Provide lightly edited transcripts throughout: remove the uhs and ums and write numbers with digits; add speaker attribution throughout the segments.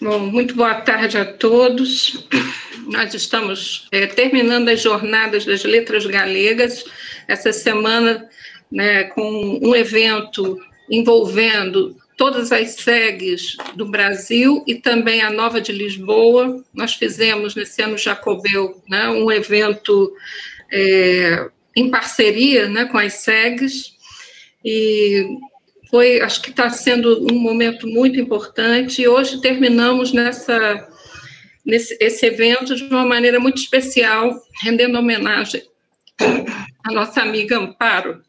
Speaker 1: Bom, muito boa tarde a todos. Nós estamos terminando as jornadas das letras galegas, essa semana, né, com um evento envolvendo todas as SEGs do Brasil e também a Nova de Lisboa. Nós fizemos, nesse ano Jacobeu, né, um evento em parceria, né, com as SEGs, e acho que está sendo um momento muito importante, e hoje terminamos esse evento de uma maneira muito especial, rendendo homenagem à nossa amiga Amparo.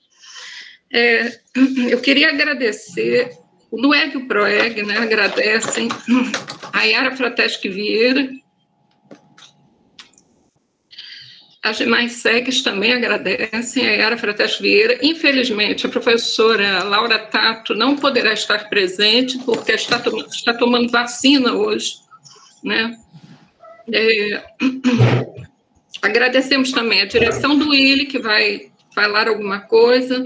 Speaker 1: Eu queria agradecer, o NUEG e o PROEG, né, agradecem, a Yara Frateschi Vieira, as demais SEGs também agradecem, a Yara Frateschi Vieira. Infelizmente, a professora Laura Tato não poderá estar presente, porque está tomando vacina hoje, né? Agradecemos também a direção do ILE, que vai falar alguma coisa,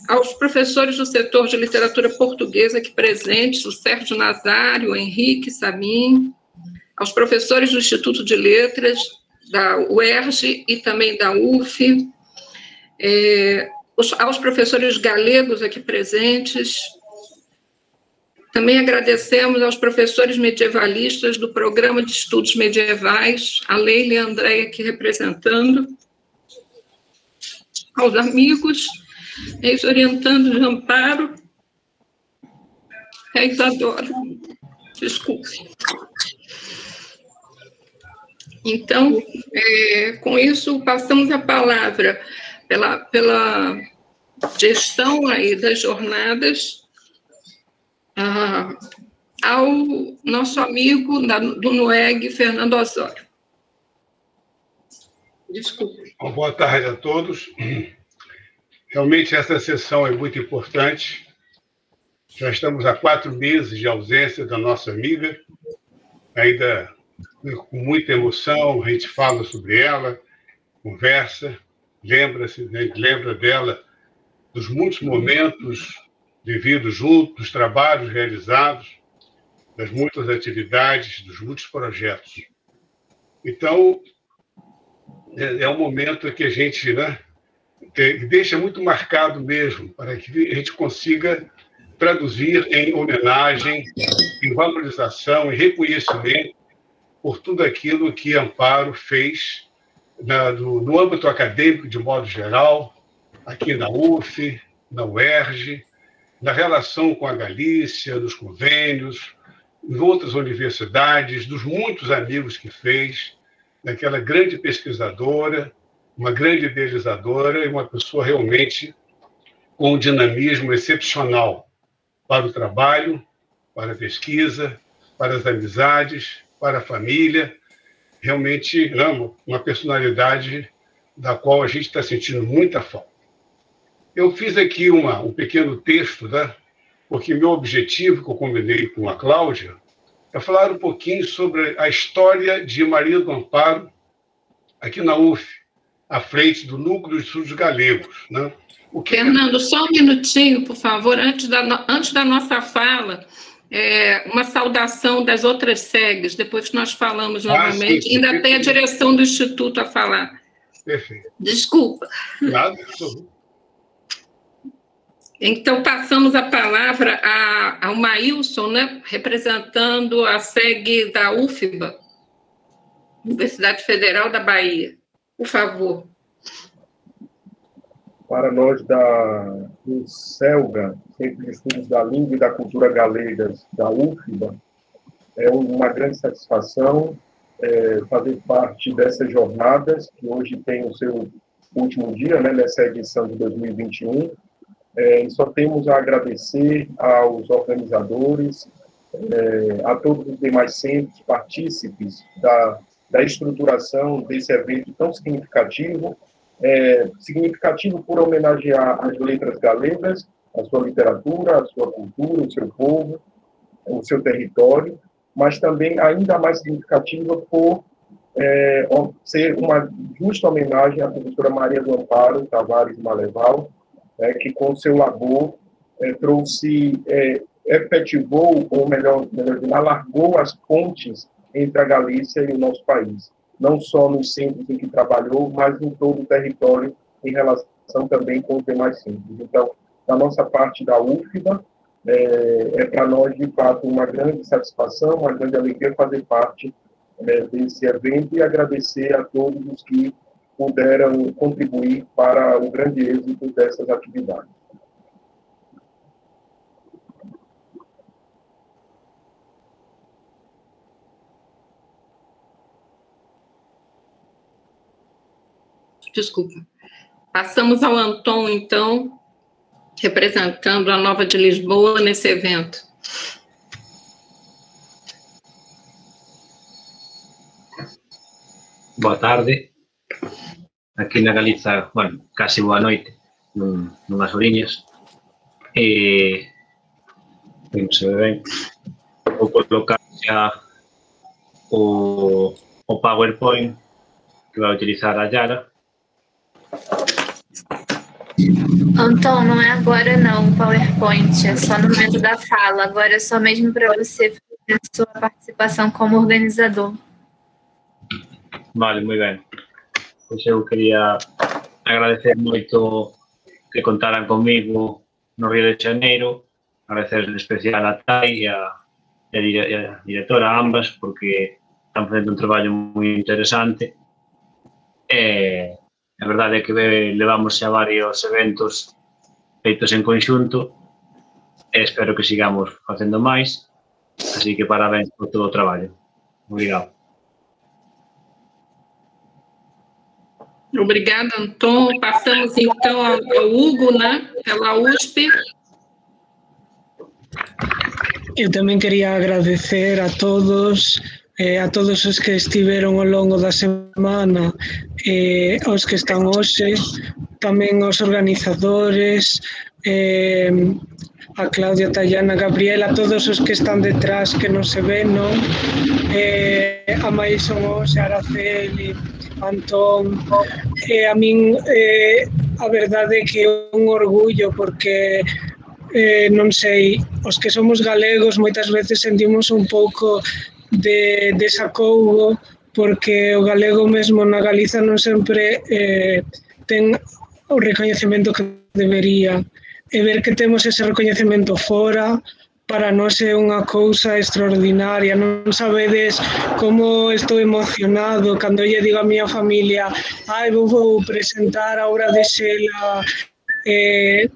Speaker 1: aos professores do setor de literatura portuguesa aqui presentes, o Sérgio Nazário, o Henrique Sabim, aos professores do Instituto de Letras, da UERJ e também da UF, aos professores galegos aqui presentes. Também agradecemos aos professores medievalistas do Programa de Estudos Medievais, a Leila e a Andréia aqui representando, aos amigos, ex-orientando de Amparo, a Isadora, desculpe. Então, com isso, passamos a palavra pela gestão aí das jornadas ao nosso amigo do NUEG, Fernando Osório. Desculpe.
Speaker 2: Boa tarde a todos. Realmente, essa sessão é muito importante. Já estamos há 4 meses de ausência da nossa amiga, ainda com muita emoção, a gente fala sobre ela, conversa, lembra dela, dos muitos momentos vividos juntos, dos trabalhos realizados, das muitas atividades, dos muitos projetos. Então, é um momento que a gente, né, deixa muito marcado mesmo, para que a gente consiga traduzir em homenagem, em valorização, em reconhecimento por tudo aquilo que Amparo fez no âmbito acadêmico, de modo geral, aqui na UF, na UERJ, na relação com a Galícia, nos convênios, em outras universidades, dos muitos amigos que fez, daquela grande pesquisadora, uma grande idealizadora e uma pessoa realmente com um dinamismo excepcional para o trabalho, para a pesquisa, para as amizades, para a família. Realmente amo uma personalidade da qual a gente está sentindo muita falta. Eu fiz aqui um pequeno texto, né? Porque meu objetivo, que eu combinei com a Cláudia, é falar um pouquinho sobre a história de Maria do Amparo aqui na UF, à frente do Núcleo de Estudos Galegos, né?
Speaker 1: Fernando, só um minutinho, por favor, antes da nossa fala, uma saudação das outras SEGs, depois que nós falamos novamente, sim, ainda tem a direção do Instituto a falar.
Speaker 2: Perfeito.
Speaker 1: Desculpa.
Speaker 2: Nada,
Speaker 1: Então, passamos a palavra ao Maílson, né, representando a SEG da UFBA, Universidade Federal da Bahia. Por favor.
Speaker 3: Para nós do CELGA, Centro de Estudos da Língua e da Cultura Galegas da UFBA, é uma grande satisfação fazer parte dessas jornadas, que hoje tem o seu último dia, né, nessa edição de 2021. E só temos a agradecer aos organizadores, a todos os demais centros partícipes da estruturação desse evento tão significativo, significativo por homenagear as letras galegas, a sua literatura, a sua cultura, o seu povo, o seu território, mas também ainda mais significativa por ser uma justa homenagem à professora Maria do Amparo Tavares Maleval, que com seu labor trouxe efetivou, ou melhor dizendo, alargou as pontes entre a Galícia e o nosso país. Não só nos centros em que trabalhou, mas em todo o território, em relação também com os demais centros. Então, da nossa parte da UFBA, é para nós, de fato, uma grande satisfação, uma grande alegria fazer parte desse evento e agradecer a todos os que puderam contribuir para o grande êxito dessas atividades.
Speaker 1: Desculpa. Passamos ao Anton, então, representando a Nova de Lisboa nesse evento.
Speaker 4: Boa tarde. Aquí na Galiza, bueno, casi boa noite, nunhas horiñas. Non se ve ben. Vou colocar xa o PowerPoint que vai utilizar a Yara.
Speaker 5: Anton, não é agora não, o PowerPoint, é só no momento da fala. Agora é só mesmo para você fazer a sua participação como organizador.
Speaker 4: Vale, moi ben. Pois eu quería agradecer moito que contaran comigo no Río de Janeiro, agradecer en especial a Tai e a directora, ambas, porque están facendo un traballo moi interesante. A verdade é que levamos xa varios eventos feitos en conxunto e espero que sigamos facendo máis, así que parabéns por todo o traballo. Obrigado.
Speaker 1: Obrigada, Anton. Passamos, então, ao Hugo, né, pela USP.
Speaker 6: Eu tamén quería agradecer a todos os que estiveron ao longo da semana, aos que están hoxe, tamén aos organizadores, a Claudia, Tayana, Gabriela, todos os que están detrás que non se ven, non? A Maison Ose, Araceli, Antón, a min a verdade é que é un orgullo porque non sei, os que somos galegos moitas veces sentimos un pouco de desacougo porque o galego mesmo na Galiza non sempre ten o recoñecemento que debería, e ver que temos ese recoñecemento fora para nós é unha cousa extraordinaria. Non sabedes como estou emocionado cando lle digo a miña familia vou presentar a obra de Xela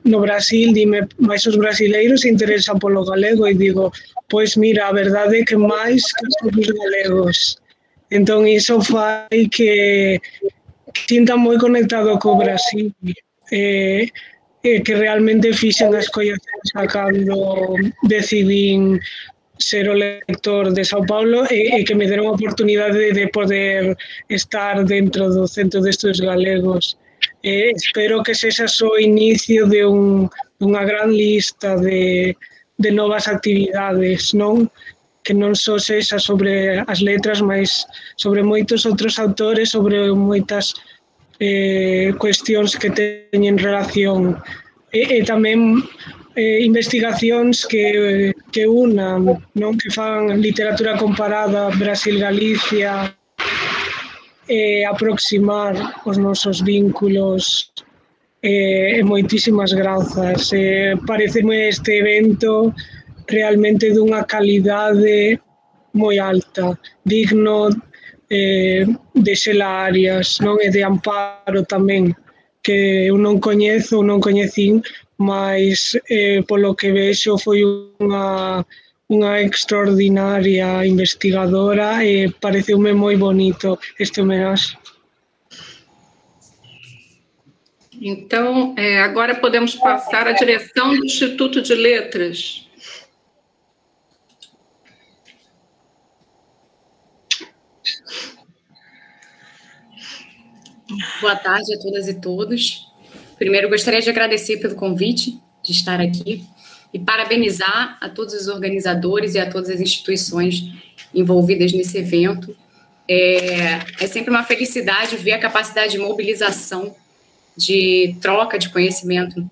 Speaker 6: no Brasil, dime, máis os brasileiros se interesan polo galego, e digo, pois mira, a verdade é que máis que os galegos. Entón iso fai que sinta moi conectado co Brasil, que realmente fixen a escolla cando decidín ser o lector de Sao Paulo e que me deron a oportunidade de poder estar dentro do Centro de Estudos Galegos. Espero que sexa só o inicio de unha gran lista de novas actividades, non? Que non só sexa sobre as letras, mas sobre moitos outros autores, sobre moitas cuestións que teñen relación e tamén investigacións que unan, non, que fan literatura comparada Brasil-Galicia e aproximar os nosos vínculos e moitísimas grazas. Pareceme este evento realmente dunha calidade moi alta, digno de Xela Arias, non, e de Amparo tamén, que eu non coñezo, non coñecín, mas polo que vexo foi unha extraordinaria investigadora e pareceume moi bonito este homenaxe.
Speaker 1: Então, agora podemos passar à direção do Instituto de Letras.
Speaker 7: Boa tarde a todas e todos. Primeiro, gostaria de agradecer pelo convite de estar aqui e parabenizar a todos os organizadores e a todas as instituições envolvidas nesse evento. É sempre uma felicidade ver a capacidade de mobilização, de troca de conhecimento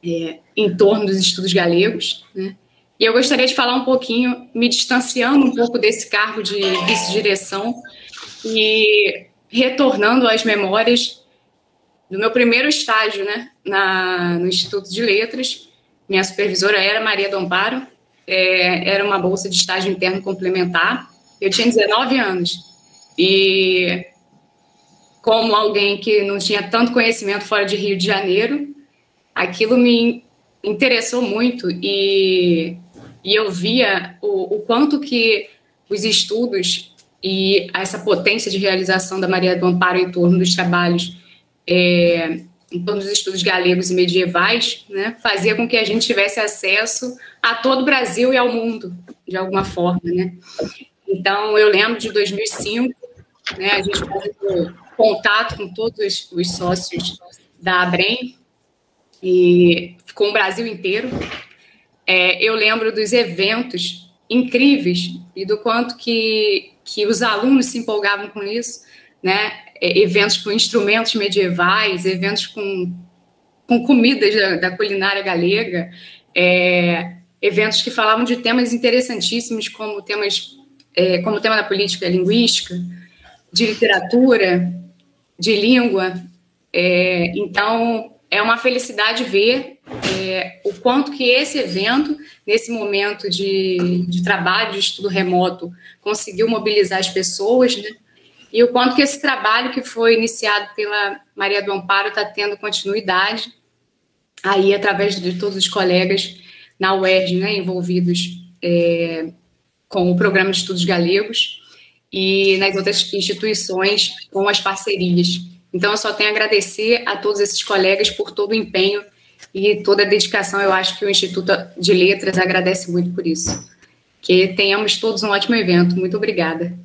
Speaker 7: em torno dos estudos galegos, né? E eu gostaria de falar um pouquinho, me distanciando um pouco desse cargo de vice-direção e retornando às memórias do meu primeiro estágio, né, no Instituto de Letras. Minha supervisora era Maria do Amparo, era uma bolsa de estágio interno complementar. Eu tinha 19 anos e, como alguém que não tinha tanto conhecimento fora de Rio de Janeiro, aquilo me interessou muito e eu via o quanto que os estudos e essa potência de realização da Maria do Amparo em torno dos trabalhos, em torno dos estudos galegos e medievais, né, fazia com que a gente tivesse acesso a todo o Brasil e ao mundo, de alguma forma, né? Então, eu lembro de 2005, né, a gente fazendo contato com todos os sócios da ABREM e com o Brasil inteiro. Eu lembro dos eventos incríveis e do quanto que os alunos se empolgavam com isso, né? Eventos com instrumentos medievais, eventos com comidas da culinária galega, eventos que falavam de temas interessantíssimos como o tema da política linguística, de literatura, de língua. Então, é uma felicidade ver o quanto que esse evento, nesse momento de trabalho, de estudo remoto, conseguiu mobilizar as pessoas, né? E o quanto que esse trabalho que foi iniciado pela Maria do Amparo está tendo continuidade aí através de todos os colegas na UERJ, né, envolvidos com o Programa de Estudos Galegos e nas outras instituições com as parcerias. Então, eu só tenho a agradecer a todos esses colegas por todo o empenho e toda a dedicação. Eu acho que o Instituto de Letras agradece muito por isso. Que tenhamos todos um ótimo evento. Muito obrigada.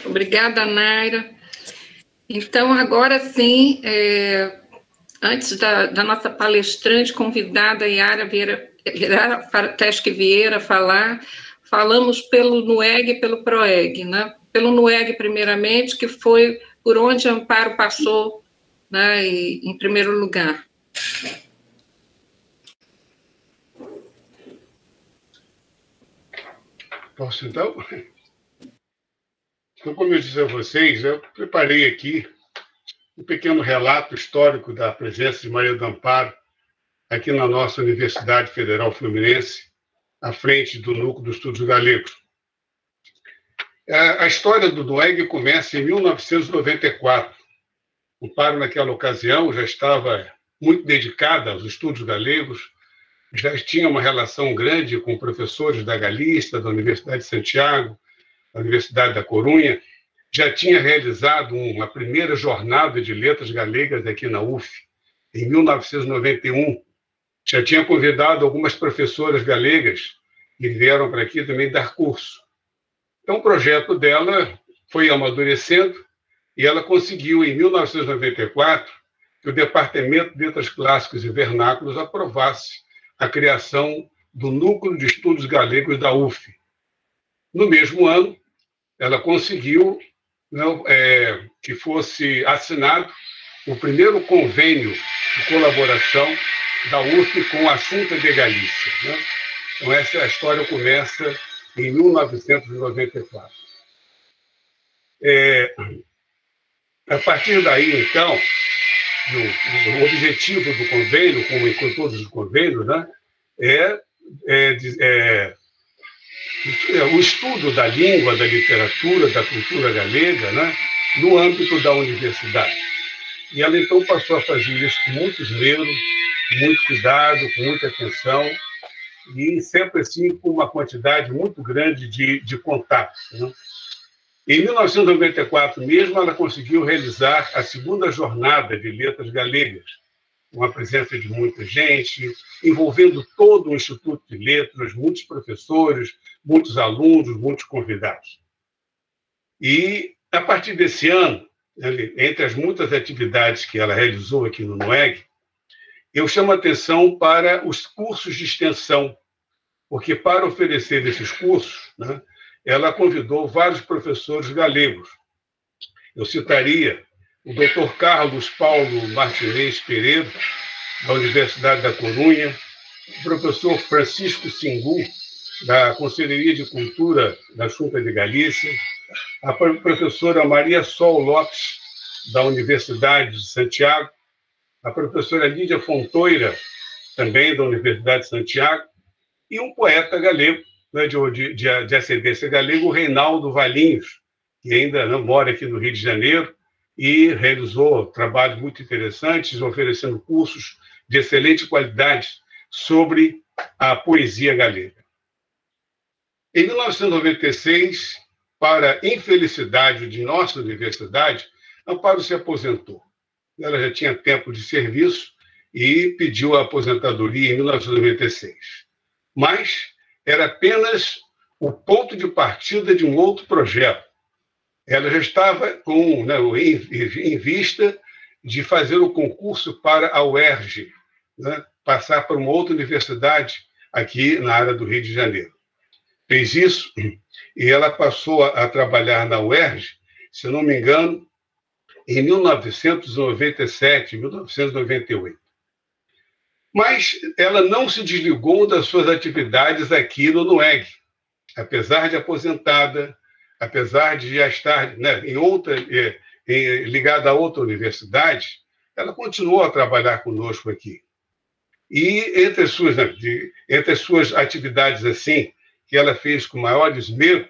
Speaker 1: Obrigada, Naira. Então, agora sim, antes da nossa palestrante convidada, Yara Teschi Vieira, falamos pelo NUEG e pelo PROEG, né? Pelo NUEG, primeiramente, que foi por onde Amparo passou, né, em primeiro lugar.
Speaker 2: Posso, então? Então, como eu disse a vocês, eu preparei aqui um pequeno relato histórico da presença de Maria do Amparo aqui na nossa Universidade Federal Fluminense, à frente do Núcleo dos Estudos Galegos. A história do NUEG começa em 1994. O Amparo, naquela ocasião, já estava muito dedicada aos estudos galegos, já tinha uma relação grande com professores da Galista, da Universidade de Santiago, da Universidade da Corunha, já tinha realizado uma primeira jornada de letras galegas aqui na UF, em 1991. Já tinha convidado algumas professoras galegas que vieram para aqui também dar curso. Então, o projeto dela foi amadurecendo e ela conseguiu, em 1994, que o Departamento de Letras Clássicas e Vernáculos aprovasse a criação do Núcleo de Estudos Galegos da UF. No mesmo ano, ela conseguiu que fosse assinado o primeiro convênio de colaboração da UF com a Xunta de Galícia, né? Então, essa história começa em 1994. A partir daí, então, o objetivo do convênio, como em todos os convênios, né, o estudo da língua, da literatura, da cultura galega, né, no âmbito da universidade. E ela, então, passou a fazer isso com muito esmero, com muito cuidado, com muita atenção, e sempre assim com uma quantidade muito grande de contatos, né? Em 1994 mesmo, ela conseguiu realizar a segunda jornada de letras galegas, com a presença de muita gente, envolvendo todo o Instituto de Letras, muitos professores, muitos alunos, muitos convidados. E, a partir desse ano, entre as muitas atividades que ela realizou aqui no NUEG, eu chamo a atenção para os cursos de extensão, porque, para oferecer esses cursos, né, ela convidou vários professores galegos. Eu citaria o Dr. Carlos Paulo Martinez Pereira, da Universidade da Corunha, o professor Francisco Singu, da Conselheria de Cultura da Xunta de Galícia, a professora Maria Sol Lopes, da Universidade de Santiago, a professora Lídia Fontoira, também da Universidade de Santiago, e um poeta galego, né, de ascendência galego, Reinaldo Valinhos, que ainda não mora aqui no Rio de Janeiro, e realizou trabalhos muito interessantes, oferecendo cursos de excelente qualidade sobre a poesia galega. Em 1996, para infelicidade de nossa universidade, Amparo se aposentou. Ela já tinha tempo de serviço e pediu a aposentadoria em 1996. Mas era apenas o ponto de partida de um outro projeto. Ela já estava em vista de fazer o concurso para a UERJ, né, passar para uma outra universidade aqui na área do Rio de Janeiro. Fez isso e ela passou a trabalhar na UERJ, se não me engano, em 1997, 1998. Mas ela não se desligou das suas atividades aqui no NUEG. Apesar de aposentada, apesar de já estar, né, ligada a outra universidade, ela continuou a trabalhar conosco aqui. E entre as suas atividades assim, que ela fez com maior esmero,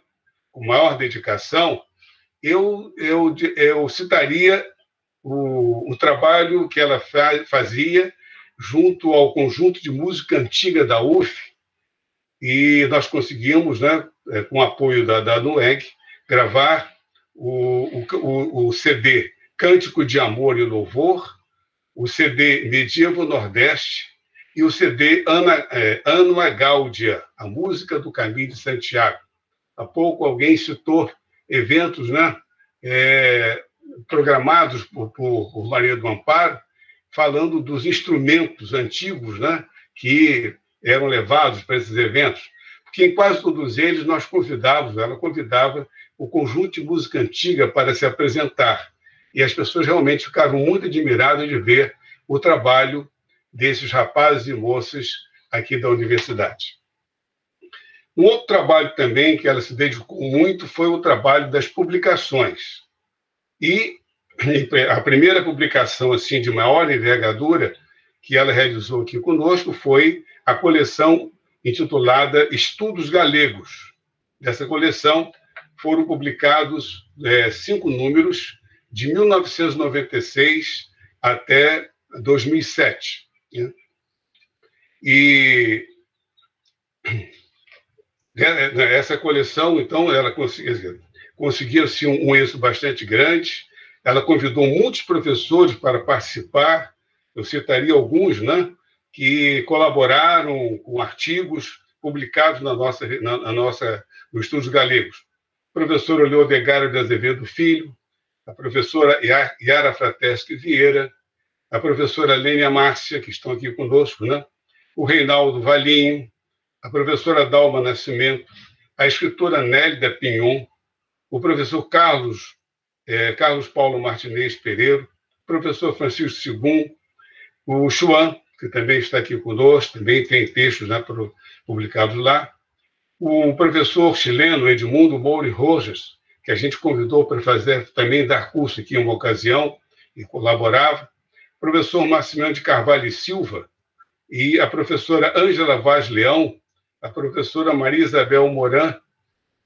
Speaker 2: com maior dedicação, eu citaria o trabalho que ela fazia junto ao conjunto de música antiga da UF, e nós conseguimos, né, com o apoio da NUEG, gravar o CD Cântico de Amor e Louvor, o CD Medieval Nordeste e o CD Anima Gaudia, a música do Caminho de Santiago. Há pouco alguém citou eventos, né, programados por Maria do Amparo, falando dos instrumentos antigos, né, que eram levados para esses eventos, porque em quase todos eles ela convidava o conjunto de música antiga para se apresentar. E as pessoas realmente ficaram muito admiradas de ver o trabalho desses rapazes e moças aqui da universidade. Um outro trabalho também que ela se dedicou muito foi o trabalho das publicações. E a primeira publicação assim de maior envergadura que ela realizou aqui conosco foi a coleção intitulada Estudos Galegos. Dessa coleção foram publicados 5 números, de 1996 até 2007. Né? E essa coleção, então, ela conseguiu assim, um êxito bastante grande. Ela convidou muitos professores para participar. Eu citaria alguns, né, que colaboraram com artigos publicados no Estudos Galegos. A professora Leodegário de Azevedo Filho, a professora Yara Frateschi Vieira, a professora Lênia Márcia, que estão aqui conosco, né? O Reinaldo Valinho, a professora Dalma Nascimento, a escritora Nélida Pinhon, o professor Carlos Paulo Martinez Pereira, o professor Francisco Sigum, o Chuan, que também está aqui conosco, também tem textos, né, publicados lá, o professor chileno Edmundo Moura Rojas, que a gente convidou para também dar curso aqui em uma ocasião, e colaborava, o professor Maximiano de Carvalho e Silva, e a professora Ângela Vaz Leão, a professora Maria Isabel Moran,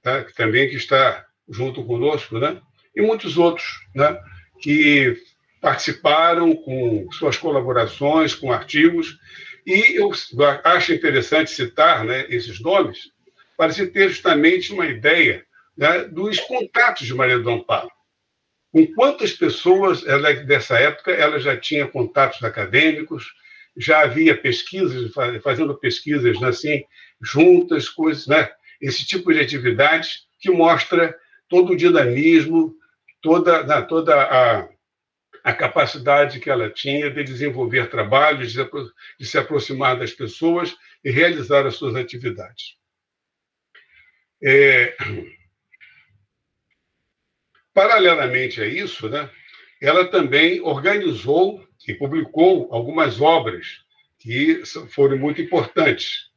Speaker 2: tá, que também está junto conosco, né? E muitos outros, né, que participaram com suas colaborações, com artigos, e eu acho interessante citar, né, esses nomes, para se ter justamente uma ideia, né, dos contatos de Maria do Amparo. Com quantas pessoas, dessa época, ela já tinha contatos acadêmicos, já havia pesquisas, fazendo pesquisas assim, juntas, coisas, né, esse tipo de atividade que mostra todo o dinamismo, toda a capacidade que ela tinha de desenvolver trabalhos, de se aproximar das pessoas e realizar as suas atividades. Paralelamente a isso, né, ela também organizou e publicou algumas obras que foram muito importantes.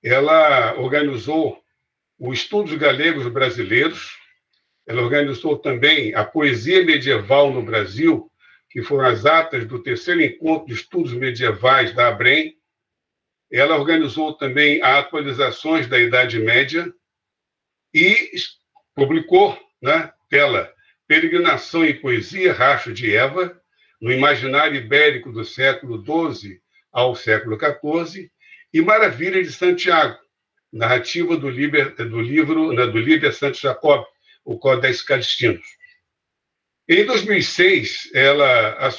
Speaker 2: Ela organizou os Estudos Galegos Brasileiros, ela organizou também a Poesia Medieval no Brasil, que foram as atas do 3º Encontro de Estudos Medievais da ABREM. Ela organizou também as atualizações da Idade Média e publicou, né, pela Peregrinação em Poesia, Racho de Eva, no imaginário ibérico do século XII ao século XIV, e Maravilha de Santiago, narrativa do livro, né, do Líber Santos Jacob, o Codex Calistinos. Em 2006, ela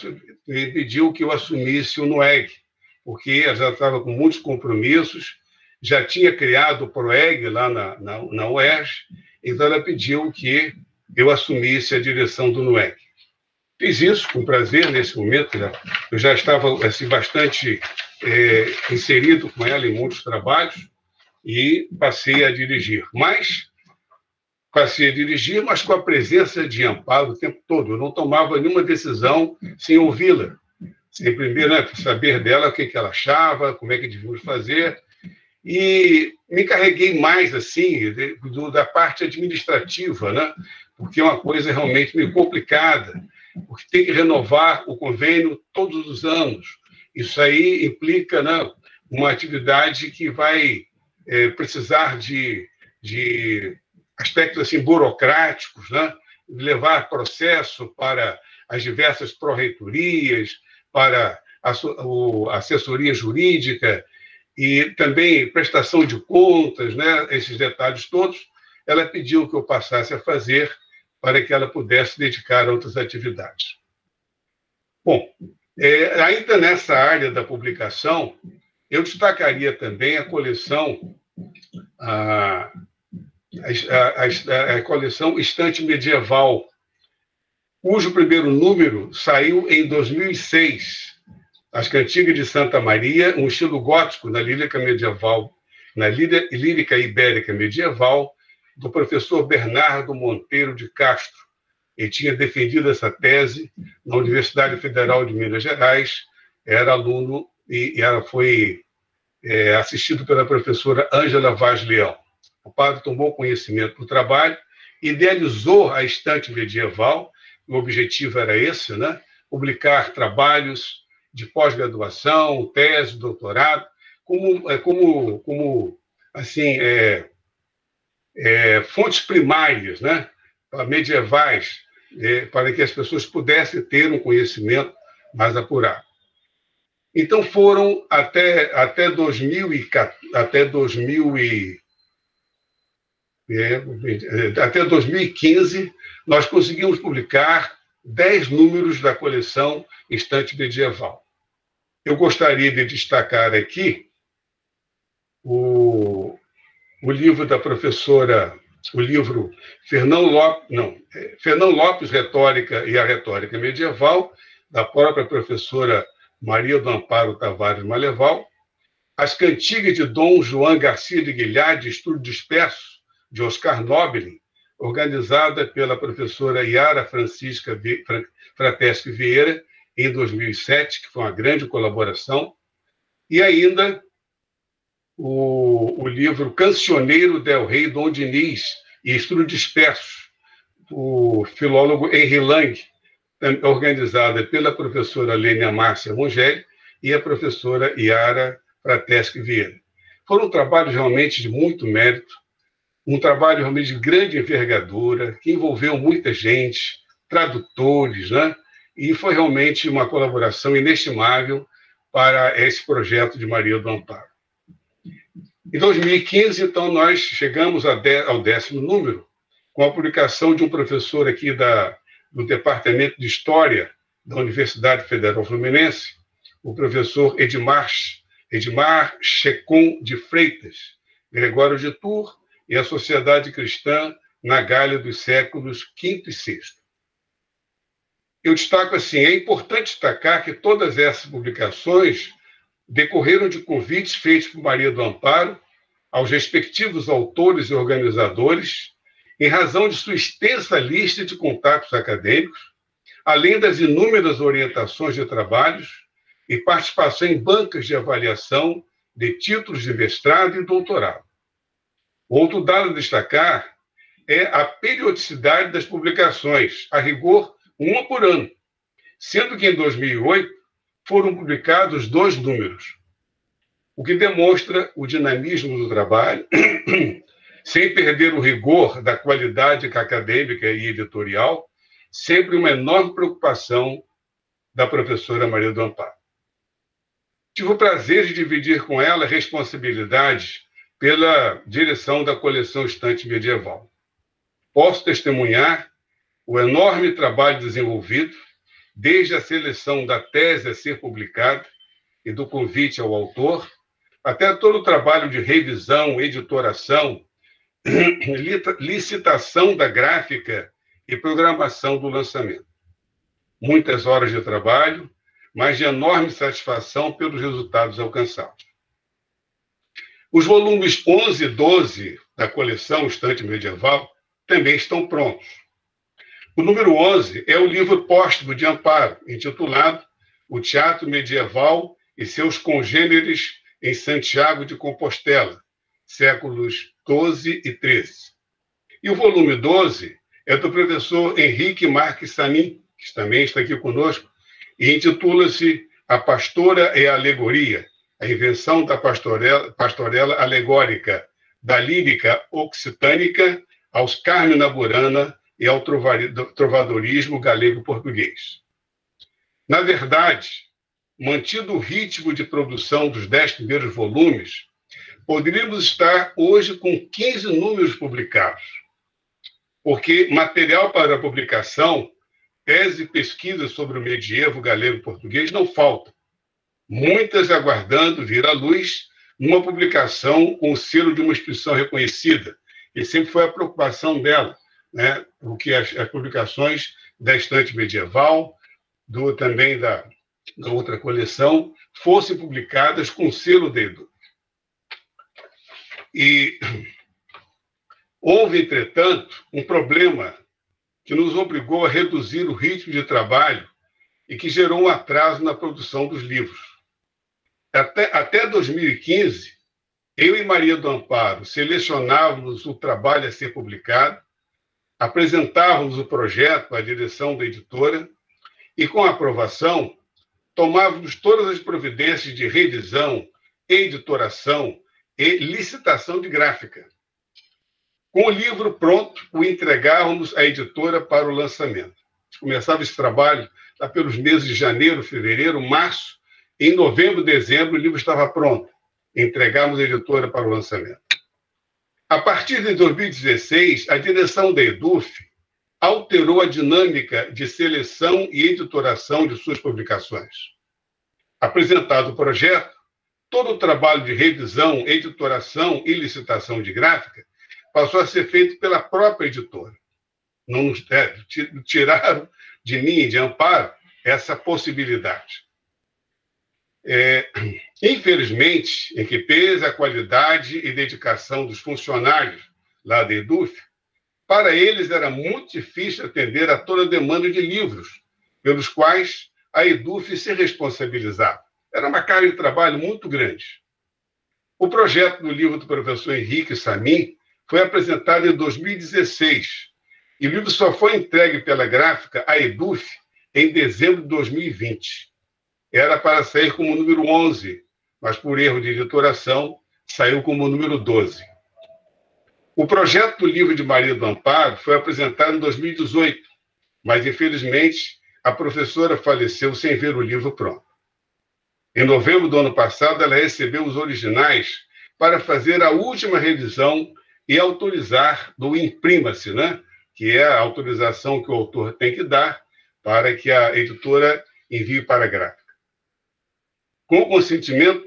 Speaker 2: pediu que eu assumisse o NUEG, porque ela já estava com muitos compromissos, já tinha criado o PROEG lá na UERJ, então ela pediu que eu assumisse a direção do NUEG. Fiz isso com prazer nesse momento, né? Eu já estava assim, bastante inserido com ela em muitos trabalhos e passei a dirigir. Mas com a presença de Amparo o tempo todo. Eu não tomava nenhuma decisão sem ouvi-la, sem primeiro, né, saber dela o que ela achava, como é que devíamos fazer. E me encarreguei mais assim da parte administrativa, né? Porque é uma coisa realmente meio complicada, porque tem que renovar o convênio todos os anos. Isso aí implica, né, uma atividade que vai precisar de aspectos assim, burocráticos, né? Levar processo para as diversas pró-reitorias, para a assessoria jurídica e também prestação de contas, né? Esses detalhes todos, ela pediu que eu passasse a fazer para que ela pudesse dedicar a outras atividades. Bom, ainda nessa área da publicação, eu destacaria também a coleção a coleção Estante Medieval, cujo primeiro número saiu em 2006. As Cantigas de Santa Maria, um estilo gótico na lírica medieval, na lírica ibérica medieval, do professor Bernardo Monteiro de Castro. Ele tinha defendido essa tese na Universidade Federal de Minas Gerais, era aluno e ela foi assistido pela professora Ângela Vaz Leão. O padre tomou conhecimento do trabalho, idealizou a Estante Medieval, o objetivo era esse, né? Publicar trabalhos de pós-graduação, tese, doutorado, como assim, fontes primárias, né? Medievais, para que as pessoas pudessem ter um conhecimento mais apurado. Então, foram até 2015, nós conseguimos publicar 10 números da coleção Estante Medieval. Eu gostaria de destacar aqui o livro da professora, o livro Fernão Lopes, Retórica e a Retórica Medieval, da própria professora Maria do Amparo Tavares Maleval, As Cantigas de Dom João Garcia de Guilhard, Estudo Disperso, de Oscar Nobile, organizada pela professora Yara Francisca Frateschi Vieira, em 2007, que foi uma grande colaboração, e ainda o livro Cancioneiro del Rei Dom Diniz e Estudo Disperso, do filólogo Henri Lang, organizada pela professora Lênia Márcia Mongelli e a professora Yara Frateschi Vieira. Foram trabalhos realmente de muito mérito, um trabalho realmente de grande envergadura, que envolveu muita gente, tradutores, né? E foi realmente uma colaboração inestimável para esse projeto de Maria do Amparo. Em 2015, então, nós chegamos ao 10º número, com a publicação de um professor aqui do Departamento de História da Universidade Federal Fluminense, o professor Edmar Checon de Freitas, Gregório de Tours e a Sociedade Cristã na Gália dos séculos V e VI. Eu destaco assim, é importante destacar que todas essas publicações decorreram de convites feitos por Maria do Amparo aos respectivos autores e organizadores, em razão de sua extensa lista de contatos acadêmicos, além das inúmeras orientações de trabalhos e participação em bancas de avaliação de títulos de mestrado e doutorado. Outro dado a destacar é a periodicidade das publicações, a rigor, uma por ano, sendo que em 2008 foram publicados 2 números, o que demonstra o dinamismo do trabalho, sem perder o rigor da qualidade acadêmica e editorial, sempre uma enorme preocupação da professora Maria do Amparo. Tive o prazer de dividir com ela a responsabilidade pela direção da coleção Estante Medieval. Posso testemunhar o enorme trabalho desenvolvido, desde a seleção da tese a ser publicada e do convite ao autor, até todo o trabalho de revisão, editoração, licitação da gráfica e programação do lançamento. Muitas horas de trabalho, mas de enorme satisfação pelos resultados alcançados. Os volumes 11 e 12 da coleção Estante Medieval também estão prontos. O número 11 é o livro póstumo de Amparo, intitulado O Teatro Medieval e seus congêneres em Santiago de Compostela, séculos 12 e 13. E o volume 12 é do professor Henrique Marques Samin, que também está aqui conosco, e intitula-se A Pastora e a Alegoria, a invenção da pastorela alegórica, da lírica occitânica aos Carmina Burana e ao trovadorismo galego-português. Na verdade, mantido o ritmo de produção dos 10 primeiros volumes, poderíamos estar hoje com 15 números publicados, porque material para publicação, tese e pesquisa sobre o medievo galego-português não faltam, muitas aguardando vir à luz numa publicação com o selo de uma instituição reconhecida, e sempre foi a preocupação dela, né, porque as publicações da Estante Medieval, também da outra coleção, fossem publicadas com o selo da EDUF. E houve, entretanto, um problema que nos obrigou a reduzir o ritmo de trabalho e que gerou um atraso na produção dos livros. Até 2015, eu e Maria do Amparo selecionávamos o trabalho a ser publicado, apresentávamos o projeto à direção da editora e, com a aprovação, tomávamos todas as providências de revisão, editoração e licitação de gráfica. Com o livro pronto, o entregávamos à editora para o lançamento. Começava esse trabalho lá pelos meses de janeiro, fevereiro, março, e em novembro, dezembro, o livro estava pronto. Entregamos à editora para o lançamento. A partir de 2016, a direção da EDUF alterou a dinâmica de seleção e editoração de suas publicações. Apresentado o projeto, todo o trabalho de revisão, editoração e licitação de gráfica passou a ser feito pela própria editora. Não tiraram de mim e de Amparo essa possibilidade. Infelizmente, em que pesa a qualidade e dedicação dos funcionários lá da EDUF, para eles era muito difícil atender a toda a demanda de livros, pelos quais a EDUF se responsabilizava. Era uma carga de trabalho muito grande. O projeto do livro do professor Henrique Samin foi apresentado em 2016, e o livro só foi entregue pela gráfica à EDUF em dezembro de 2020. Era para sair como número 11, mas por erro de editoração, saiu como número 12. O projeto do livro de Maria do Amparo foi apresentado em 2018, mas, infelizmente, a professora faleceu sem ver o livro pronto. Em novembro do ano passado, ela recebeu os originais para fazer a última revisão e autorizar do imprima-se, né? Que é a autorização que o autor tem que dar para que a editora envie para a gráfica. Com o consentimento,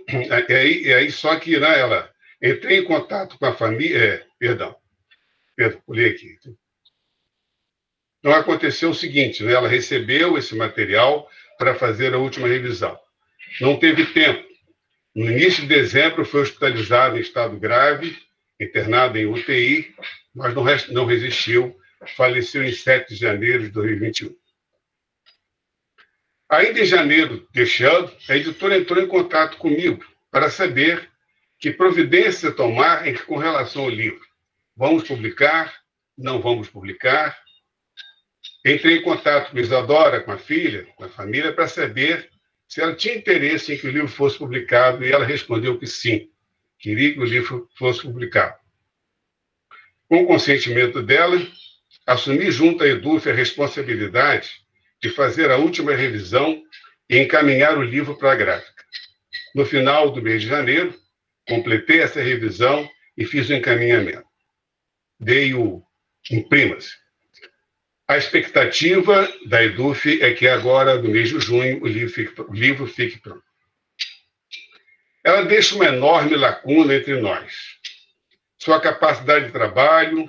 Speaker 2: aí só que, né, ela entrei em contato com a família, pulei aqui. Então, aconteceu o seguinte, né, ela recebeu esse material para fazer a última revisão. Não teve tempo. No início de dezembro, foi hospitalizada em estado grave, internada em UTI, mas não resistiu, faleceu em 7 de janeiro de 2021. Ainda em janeiro deste ano, a editora entrou em contato comigo para saber que providência tomar com relação ao livro. Vamos publicar? Não vamos publicar? Entrei em contato com Isadora, com a filha, com a família, para saber se ela tinha interesse em que o livro fosse publicado, e ela respondeu que sim, queria que o livro fosse publicado. Com o consentimento dela, assumi junto à EDUF a responsabilidade de fazer a última revisão e encaminhar o livro para a gráfica. No final do mês de janeiro, completei essa revisão e fiz o encaminhamento. Dei o imprima-se. A expectativa da EDUF é que agora, no mês de junho, o livro fique pronto. Ela deixa uma enorme lacuna entre nós. Sua capacidade de trabalho,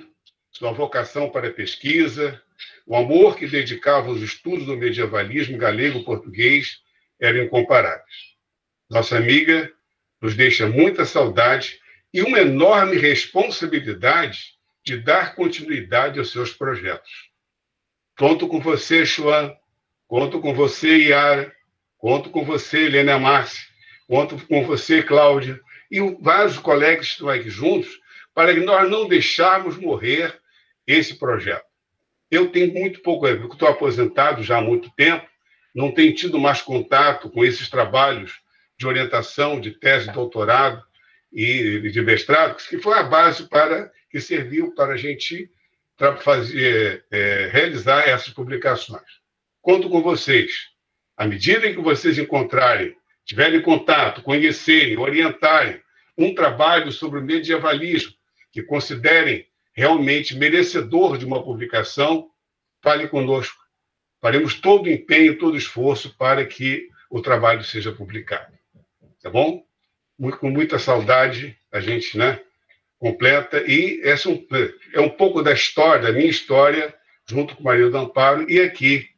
Speaker 2: sua vocação para a pesquisa, o amor que dedicava aos estudos do medievalismo galego-português eram incomparáveis. Nossa amiga nos deixa muita saudade e uma enorme responsabilidade de dar continuidade aos seus projetos. Conto com você, Xuan. Conto com você, Yara. Conto com você, Helena Márcia. Conto com você, Cláudia. E vários colegas que estão aqui juntos, para que nós não deixarmos morrer esse projeto. Eu tenho muito pouco, eu estou aposentado já há muito tempo, não tenho tido mais contato com esses trabalhos de orientação, de tese de doutorado e de mestrado, que foi a base que serviu para a gente realizar essas publicações. Conto com vocês. À medida em que vocês tiverem contato, conhecerem, orientarem um trabalho sobre o medievalismo, que considerem realmente merecedor de uma publicação, fale conosco. Faremos todo o empenho, todo o esforço para que o trabalho seja publicado. Tá bom? Com muita saudade, a gente, completa. E essa é um pouco da história, da minha história, junto com o Maria do Amparo, e aqui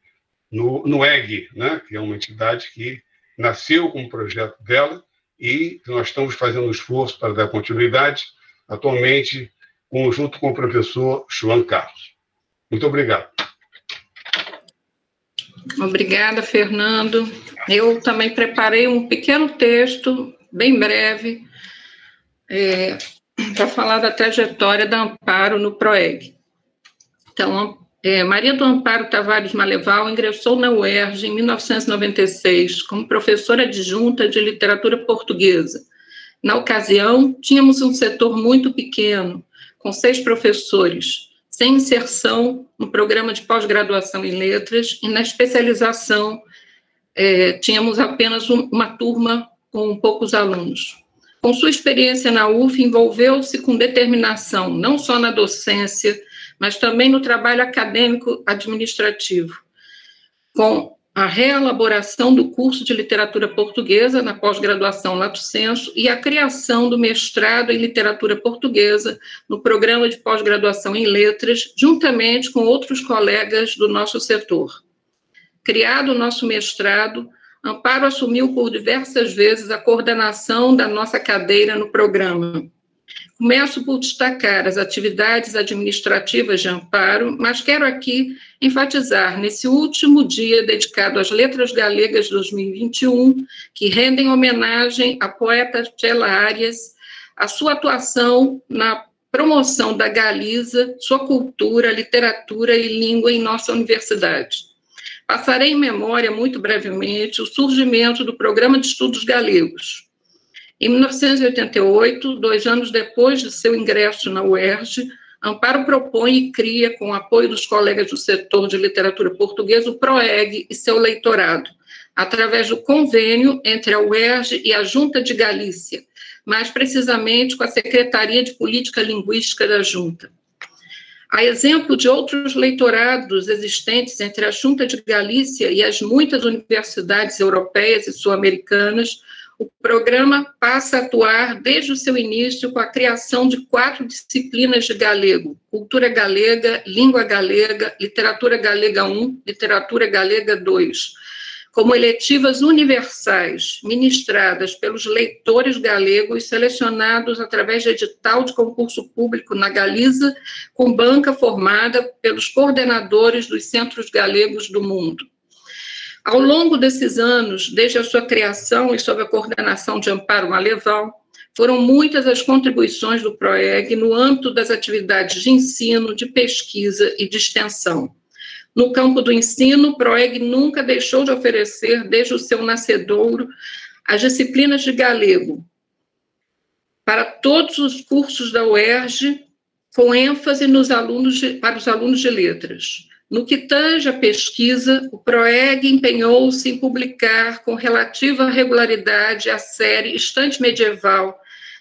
Speaker 2: no EG, que é uma entidade que nasceu como projeto dela, e nós estamos fazendo um esforço para dar continuidade, atualmente, junto com o professor Xuan Carlos. Muito obrigado.
Speaker 1: Obrigada, Fernando. Eu também preparei um pequeno texto, bem breve, para falar da trajetória da Amparo no PROEG. Então, Maria do Amparo Tavares Maleval ingressou na UERJ em 1996 como professora adjunta de literatura portuguesa. Na ocasião, tínhamos um setor muito pequeno, com 6 professores, sem inserção no programa de pós-graduação em letras, e na especialização tínhamos apenas uma turma com poucos alunos. Com sua experiência na UF, envolveu-se com determinação, não só na docência, mas também no trabalho acadêmico administrativo, com a reelaboração do curso de literatura portuguesa na pós-graduação Lato Sensu e a criação do mestrado em literatura portuguesa no programa de pós-graduação em letras, juntamente com outros colegas do nosso setor. Criado o nosso mestrado, Amparo assumiu por diversas vezes a coordenação da nossa cadeira no programa. Começo por destacar as atividades administrativas de Amparo, mas quero aqui enfatizar, nesse último dia dedicado às Letras Galegas 2021, que rendem homenagem à poeta Tchela Arias, a sua atuação na promoção da Galiza, sua cultura, literatura e língua em nossa universidade. Passarei em memória, muito brevemente, o surgimento do Programa de Estudos Galegos. Em 1988, 2 anos depois de seu ingresso na UERJ, Amparo propõe e cria, com o apoio dos colegas do setor de literatura portuguesa, o PROEG e seu leitorado, através do convênio entre a UERJ e a Junta de Galícia, mais precisamente com a Secretaria de Política Linguística da Junta. A exemplo de outros leitorados existentes entre a Junta de Galícia e as muitas universidades europeias e sul-americanas, o programa passa a atuar desde o seu início com a criação de 4 disciplinas de galego: Cultura Galega, Língua Galega, Literatura Galega 1, Literatura Galega 2, como eletivas universais, ministradas pelos leitores galegos selecionados através de edital de concurso público na Galiza, com banca formada pelos coordenadores dos centros galegos do mundo. Ao longo desses anos, desde a sua criação e sob a coordenação de Amparo Maleval, foram muitas as contribuições do PROEG no âmbito das atividades de ensino, de pesquisa e de extensão. No campo do ensino, o PROEG nunca deixou de oferecer, desde o seu nascedouro, as disciplinas de galego para todos os cursos da UERJ, com ênfase para os alunos de letras. No que tange à pesquisa, o PROEG empenhou-se em publicar com relativa regularidade a série Estante Medieval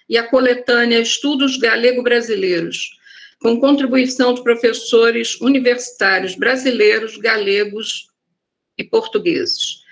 Speaker 1: e a coletânea Estudos Galego-Brasileiros, com contribuição de professores universitários brasileiros, galegos e portugueses.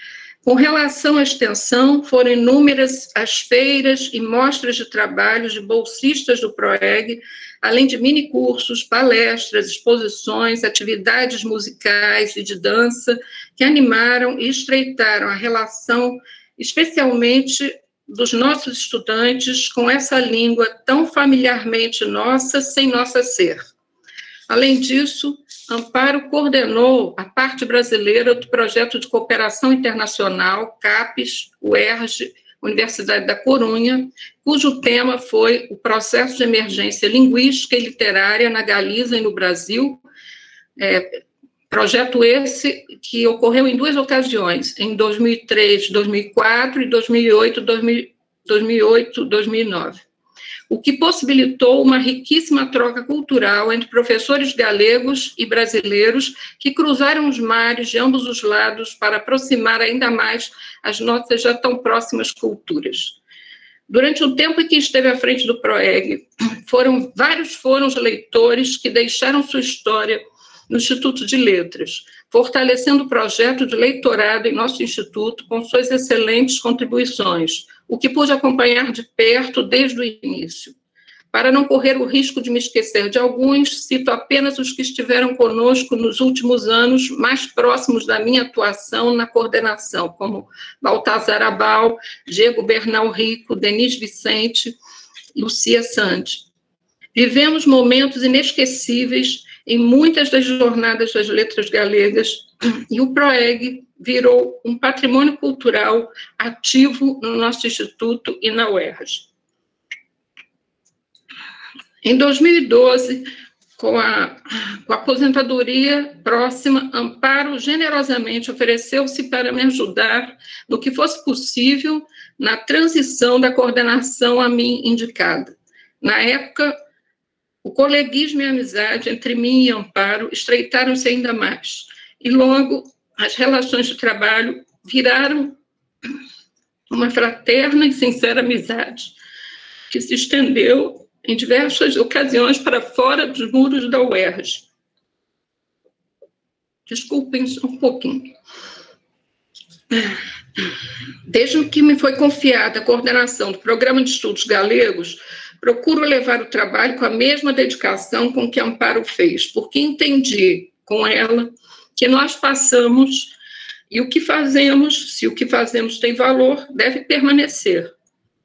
Speaker 1: Com relação à extensão, foram inúmeras as feiras e mostras de trabalhos de bolsistas do PROEG, além de minicursos, palestras, exposições, atividades musicais e de dança, que animaram e estreitaram a relação, especialmente dos nossos estudantes, com essa língua tão familiarmente nossa, sem nossa ser. Além disso, Amparo coordenou a parte brasileira do projeto de cooperação internacional, CAPES, UERJ, Universidade da Corunha, cujo tema foi o processo de emergência linguística e literária na Galiza e no Brasil, projeto esse que ocorreu em 2 ocasiões, em 2003, 2004 e 2008, 2009. O que possibilitou uma riquíssima troca cultural entre professores galegos e brasileiros que cruzaram os mares de ambos os lados para aproximar ainda mais as nossas já tão próximas culturas. Durante o tempo em que esteve à frente do PROEG, vários foram os leitores que deixaram sua história no Instituto de Letras, fortalecendo o projeto de leitorado em nosso instituto com suas excelentes contribuições, o que pude acompanhar de perto desde o início. Para não correr o risco de me esquecer de alguns, cito apenas os que estiveram conosco nos últimos anos, mais próximos da minha atuação na coordenação, como Baltazar Abal, Diego Bernal Rico, Denise Vicente e Lucia Santi. Vivemos momentos inesquecíveis em muitas das jornadas das letras galegas, e o PROEG virou um patrimônio cultural ativo no nosso instituto e na UERJ. Em 2012, com a aposentadoria próxima, Amparo generosamente ofereceu-se para me ajudar no que fosse possível na transição da coordenação a mim indicada. Na época, o coleguismo e a amizade entre mim e Amparo estreitaram-se ainda mais, e logo as relações de trabalho viraram uma fraterna e sincera amizade, que se estendeu em diversas ocasiões para fora dos muros da UERJ. Desculpem só um pouquinho. Desde que me foi confiada a coordenação do Programa de Estudos Galegos, procuro levar o trabalho com a mesma dedicação com que Amparo fez, porque entendi com ela que nós passamos e o que fazemos, se o que fazemos tem valor, deve permanecer.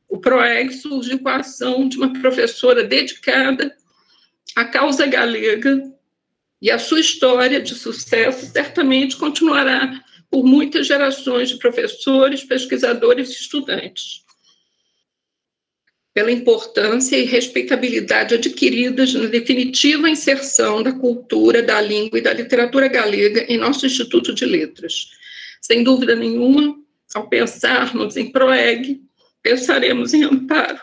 Speaker 1: O PROEG surgiu com a ação de uma professora dedicada à causa galega, e a sua história de sucesso certamente continuará por muitas gerações de professores, pesquisadores e estudantes, pela importância e respeitabilidade adquiridas na definitiva inserção da cultura, da língua e da literatura galega em nosso Instituto de Letras. Sem dúvida nenhuma, ao pensarmos em PROEG, pensaremos em Amparo.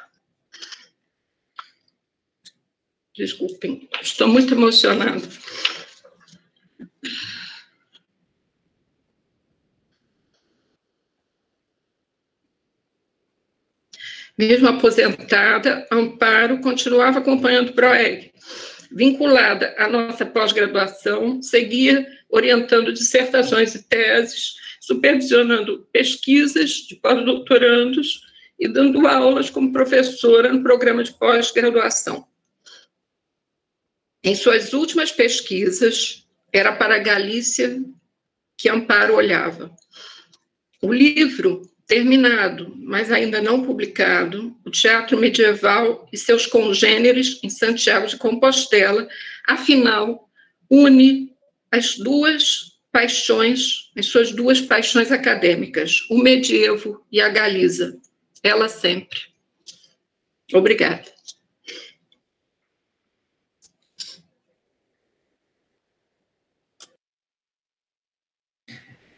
Speaker 1: Desculpem, estou muito emocionada. Mesmo aposentada, Amparo continuava acompanhando o PROEG. Vinculada à nossa pós-graduação, seguia orientando dissertações e teses, supervisionando pesquisas de pós-doutorandos e dando aulas como professora no programa de pós-graduação. Em suas últimas pesquisas, era para a Galícia que Amparo olhava. O livro terminado, mas ainda não publicado, o Teatro Medieval e seus congêneres em Santiago de Compostela, afinal, une as duas paixões, as suas duas paixões acadêmicas, o medievo e a Galiza. Ela sempre. Obrigada.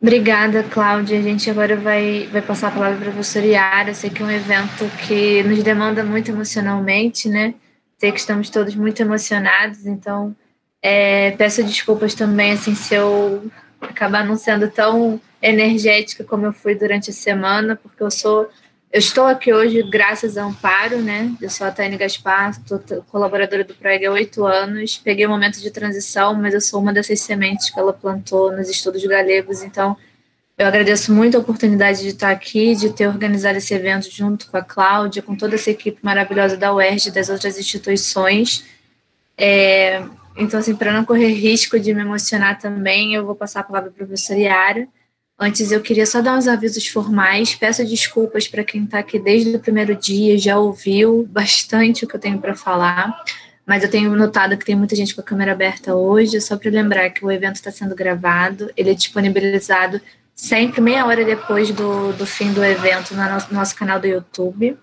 Speaker 5: Obrigada, Cláudia. A gente agora vai passar a palavra para a professora Yara. Eu sei que é um evento que nos demanda muito emocionalmente, né? Sei que estamos todos muito emocionados, então peço desculpas também, assim, se eu acabar não sendo tão energética como eu fui durante a semana, porque eu estou aqui hoje graças a Amparo, né? Eu sou a Taine Gaspar, sou colaboradora do PROEG há 8 anos, peguei um momento de transição, mas eu sou uma dessas sementes que ela plantou nos estudos galegos, então eu agradeço muito a oportunidade de estar aqui, de ter organizado esse evento junto com a Cláudia, com toda essa equipe maravilhosa da UERJ e das outras instituições. Então, assim, para não correr risco de me emocionar também, eu vou passar a palavra para a professora Yara. Antes, eu queria só dar uns avisos formais. Peço desculpas para quem está aqui desde o primeiro dia, já ouviu bastante o que eu tenho para falar, mas eu tenho notado que tem muita gente com a câmera aberta hoje. Só para lembrar que o evento está sendo gravado, ele é disponibilizado sempre meia hora depois do fim do evento no nosso canal do YouTube.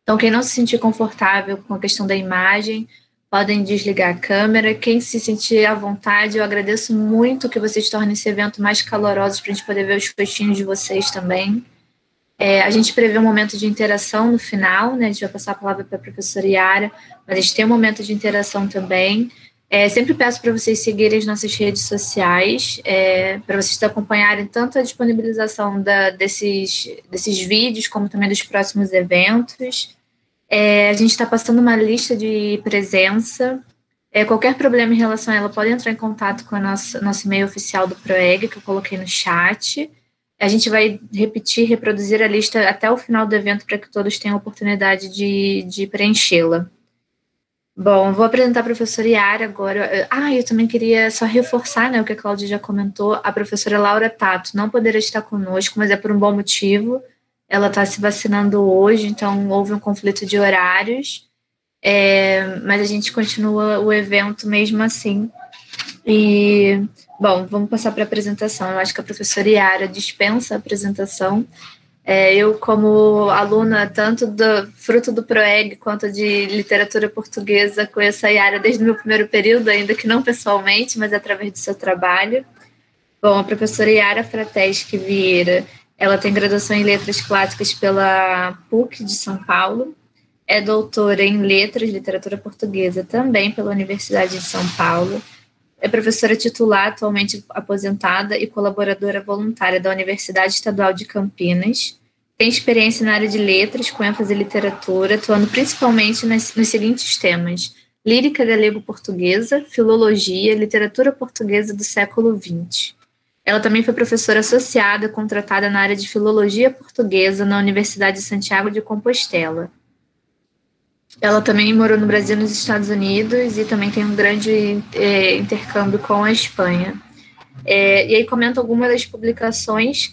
Speaker 5: Então, quem não se sentir confortável com a questão da imagem, podem desligar a câmera. Quem se sentir à vontade, eu agradeço muito que vocês tornem esse evento mais caloroso para a gente poder ver os rostinhos de vocês também. A gente prevê um momento de interação no final, né? A gente vai passar a palavra para a professora Yara, mas a gente tem um momento de interação também. Sempre peço para vocês seguirem as nossas redes sociais, para vocês acompanharem tanto a disponibilização desses vídeos, como também dos próximos eventos. A gente está passando uma lista de presença. Qualquer problema em relação a ela, pode entrar em contato com o nosso e-mail oficial do PROEG, que eu coloquei no chat. A gente vai reproduzir a lista até o final do evento, para que todos tenham a oportunidade de preenchê-la. Bom, vou apresentar a professora Yara agora. Eu também queria só reforçar, né, o que a Cláudia já comentou. A professora Laura Tato não poderá estar conosco, mas é por um bom motivo. Ela está se vacinando hoje, então houve um conflito de horários, mas a gente continua o evento mesmo assim. E, bom, vamos passar para a apresentação. Eu acho que a professora Yara dispensa a apresentação. Eu, como aluna tanto do fruto do PROEG quanto de literatura portuguesa, conheço a Yara desde o meu primeiro período, ainda que não pessoalmente, mas através do seu trabalho. Bom, a professora Yara Frateschi Vieira, ela tem graduação em Letras Clássicas pela PUC de São Paulo, é doutora em Letras, Literatura Portuguesa, também pela Universidade de São Paulo, é professora titular, atualmente aposentada, e colaboradora voluntária da Universidade Estadual de Campinas, tem experiência na área de letras, com ênfase em literatura, atuando principalmente nos seguintes temas: lírica galego-portuguesa, filologia, literatura portuguesa do século XX. Ela também foi professora associada, contratada na área de filologia portuguesa na Universidade de Santiago de Compostela. Ela também morou no Brasil e nos Estados Unidos e também tem um grande intercâmbio com a Espanha. E aí comento algumas das publicações,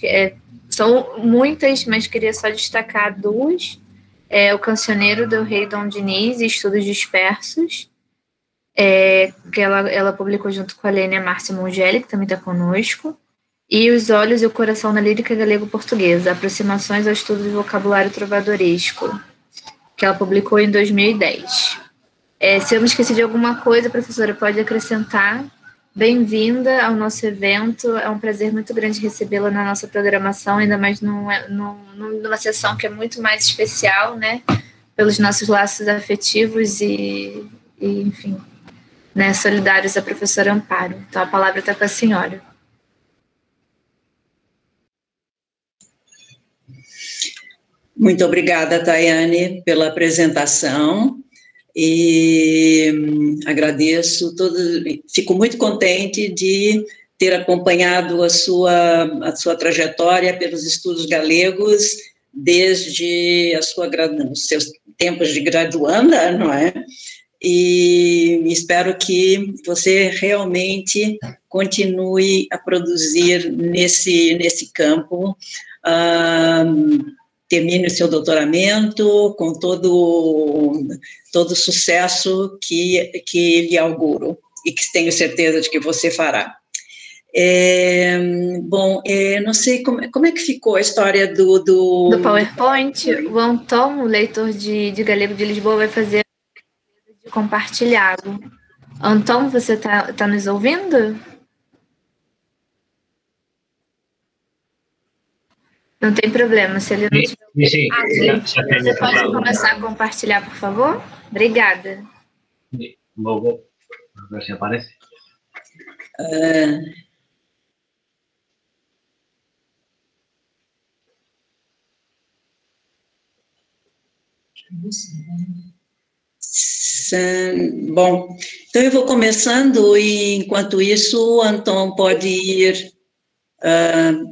Speaker 5: são muitas, mas queria só destacar duas. O Cancioneiro do Rei Dom Diniz e Estudos Dispersos, que ela publicou junto com a Lênia Márcia Mongeli, que também está conosco, e Os Olhos e o Coração na Lírica Galego-Portuguesa, Aproximações ao Estudo do Vocabulário Trovadoresco, que ela publicou em 2010. Se eu me esqueci de alguma coisa, professora, pode acrescentar. Bem-vinda ao nosso evento, é um prazer muito grande recebê-la na nossa programação, ainda mais numa sessão que é muito mais especial, né, pelos nossos laços afetivos e enfim, né, solidários à professora Amparo. Então, a palavra está com a senhora.
Speaker 8: Muito obrigada, Tayane, pela apresentação e agradeço fico muito contente de ter acompanhado a sua trajetória pelos estudos galegos desde os seus tempos de graduanda, não é? E espero que você realmente continue a produzir nesse campo, termine o seu doutoramento com todo o sucesso que lhe auguro e que tenho certeza de que você fará. Não sei como é que ficou a história do
Speaker 5: PowerPoint. O Anton, o leitor de Galego de Lisboa, vai fazer de compartilhado. Anton, você tá nos ouvindo? Não tem problema, se ele não tiver...
Speaker 4: Sim,
Speaker 5: você pode começar a compartilhar, por favor? Obrigada.
Speaker 4: Vou ver se aparece.
Speaker 8: Bom, então eu vou começando e, enquanto isso, o Anton pode ir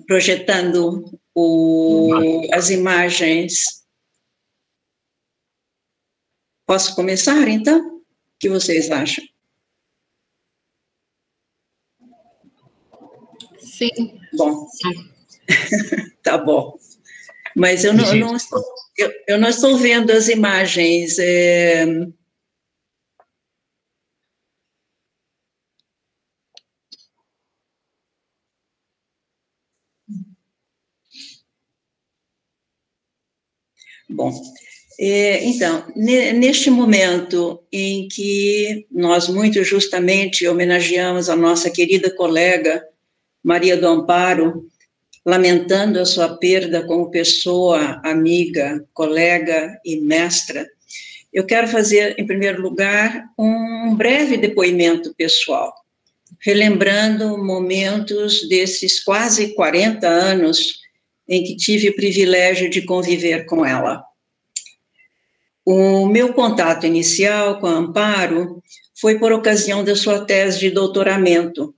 Speaker 8: projetando as imagens. Posso começar, então? O que vocês acham?
Speaker 1: Sim.
Speaker 8: Bom, tá bom. Mas eu não estou vendo as imagens. Bom, então, neste momento em que nós muito justamente homenageamos a nossa querida colega Maria do Amparo, lamentando a sua perda como pessoa, amiga, colega e mestra, eu quero fazer, em primeiro lugar, um breve depoimento pessoal, relembrando momentos desses quase 40 anos em que tive o privilégio de conviver com ela. O meu contato inicial com a Amparo foi por ocasião da sua tese de doutoramento,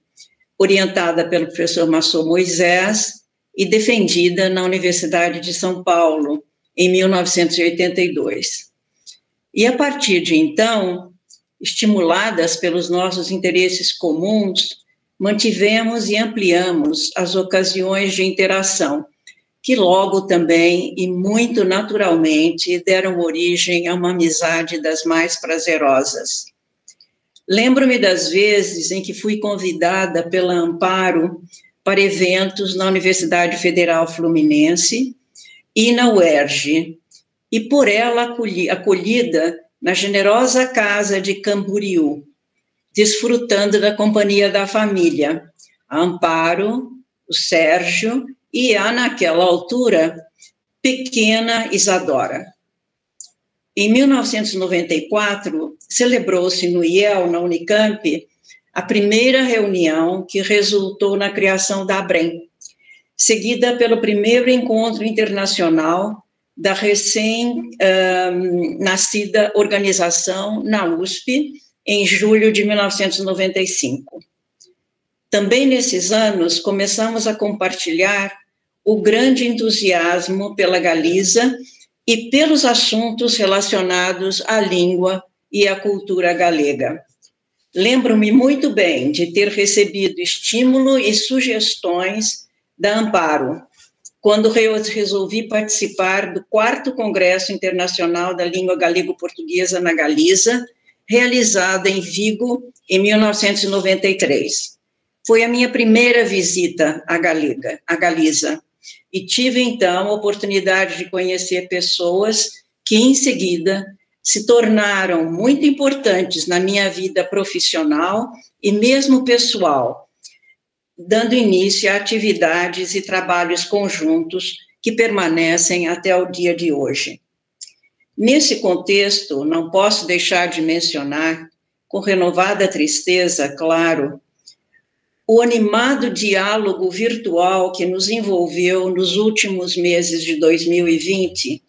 Speaker 8: orientada pelo professor Massot Moisés e defendida na Universidade de São Paulo, em 1982. E, a partir de então, estimuladas pelos nossos interesses comuns, mantivemos e ampliamos as ocasiões de interação, que logo também, e muito naturalmente, deram origem a uma amizade das mais prazerosas. Lembro-me das vezes em que fui convidada pela Amparo para eventos na Universidade Federal Fluminense e na UERJ, e por ela acolhida na generosa casa de Camboriú, desfrutando da companhia da família, a Amparo, o Sérgio e a, naquela altura, pequena Isadora. Em 1994, celebrou-se no IEL, na Unicamp, a primeira reunião que resultou na criação da ABREM, seguida pelo primeiro encontro internacional da recém-nascida organização na USP, em julho de 1995. Também nesses anos, começamos a compartilhar o grande entusiasmo pela Galiza e pelos assuntos relacionados à língua e à cultura galega. Lembro-me muito bem de ter recebido estímulo e sugestões da Amparo, quando resolvi participar do 4º Congresso Internacional da Língua Galego-Portuguesa na Galiza, realizado em Vigo, em 1993. Foi a minha primeira visita à Galiza, e tive, então, a oportunidade de conhecer pessoas que, em seguida, se tornaram muito importantes na minha vida profissional e mesmo pessoal, dando início a atividades e trabalhos conjuntos que permanecem até o dia de hoje. Nesse contexto, não posso deixar de mencionar, com renovada tristeza, claro, o animado diálogo virtual que nos envolveu nos últimos meses de 2020,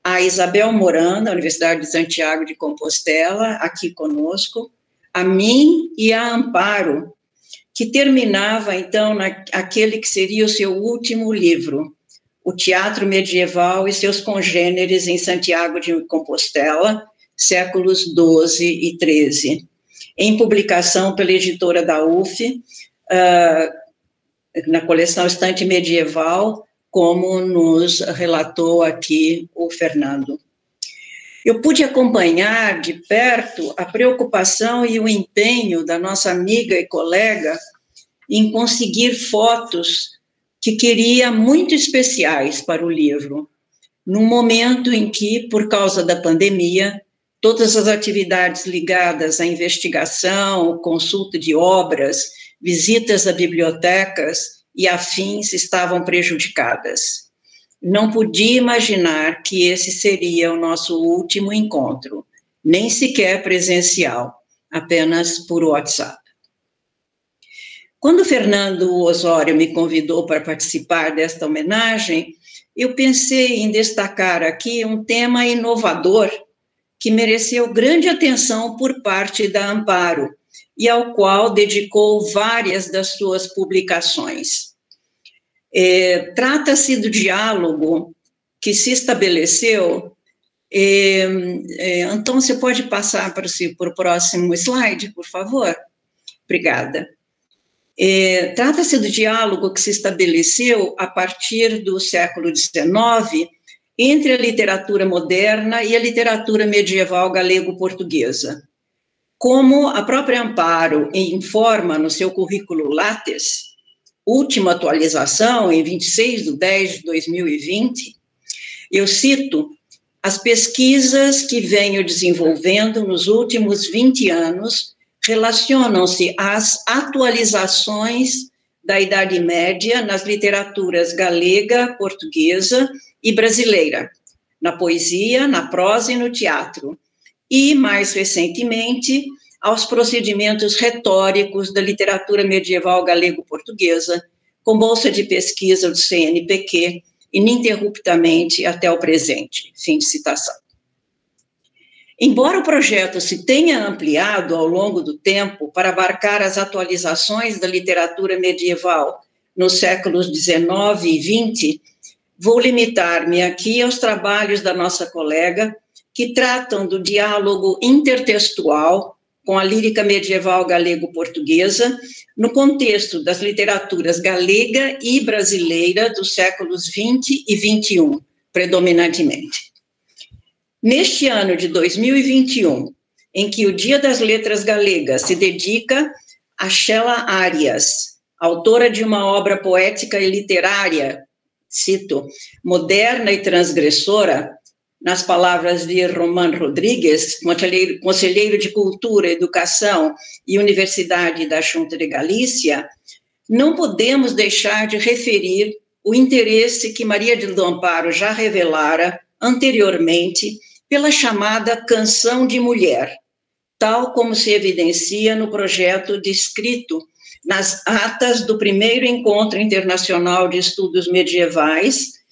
Speaker 8: a Isabel Moran, da Universidade de Santiago de Compostela, aqui conosco, a mim e a Amparo, que terminava, então, aquele que seria o seu último livro, O Teatro Medieval e seus Congêneres em Santiago de Compostela, séculos XII e XIII, em publicação pela editora da UF, na coleção Estante Medieval, como nos relatou aqui o Fernando. Eu pude acompanhar de perto a preocupação e o empenho da nossa amiga e colega em conseguir fotos que queria muito especiais para o livro, num momento em que, por causa da pandemia, todas as atividades ligadas à investigação, consulta de obras, visitas a bibliotecas e afins estavam prejudicadas. Não podia imaginar que esse seria o nosso último encontro, nem sequer presencial, apenas por WhatsApp. Quando Fernando Osório me convidou para participar desta homenagem, eu pensei em destacar aqui um tema inovador que mereceu grande atenção por parte da Amparo e ao qual dedicou várias das suas publicações. Trata-se do diálogo que se estabeleceu. Então, você pode passar para o próximo slide, por favor? Obrigada. Trata-se do diálogo que se estabeleceu a partir do século XIX entre a literatura moderna e a literatura medieval galego-portuguesa. Como a própria Amparo informa no seu currículo Lattes, última atualização em 26/10/2020, eu cito: as pesquisas que venho desenvolvendo nos últimos 20 anos relacionam-se às atualizações da Idade Média nas literaturas galega, portuguesa e brasileira, na poesia, na prosa e no teatro, e, mais recentemente, aos procedimentos retóricos da literatura medieval galego-portuguesa, com bolsa de pesquisa do CNPq, ininterruptamente até o presente. Fim de citação. Embora o projeto se tenha ampliado ao longo do tempo para abarcar as atualizações da literatura medieval nos séculos XIX e XX, vou limitar-me aqui aos trabalhos da nossa colega, que tratam do diálogo intertextual com a lírica medieval galego-portuguesa, no contexto das literaturas galega e brasileira dos séculos XX e XXI, predominantemente. Neste ano de 2021, em que o Dia das Letras Galegas se dedica a Sheila Arias, autora de uma obra poética e literária, cito, moderna e transgressora, nas palavras de Román Rodrigues, conselheiro de Cultura, Educação e Universidade da Xunta de Galícia, não podemos deixar de referir o interesse que Maria do Amparo já revelara anteriormente pela chamada canção de mulher, tal como se evidencia no projeto descrito nas atas do primeiro Encontro Internacional de Estudos Medievais,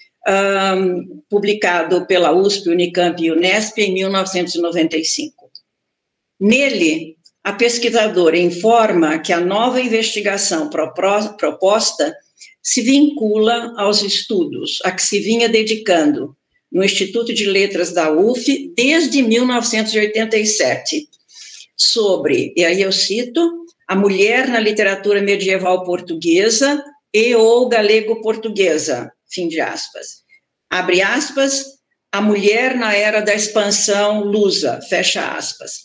Speaker 8: publicado pela USP, Unicamp e Unesp em 1995. Nele, a pesquisadora informa que a nova investigação proposta se vincula aos estudos a que se vinha dedicando no Instituto de Letras da UF desde 1987, sobre, e aí eu cito, a mulher na literatura medieval portuguesa e ou galego-portuguesa, fim de aspas. Abre aspas, a mulher na era da expansão lusa, fecha aspas,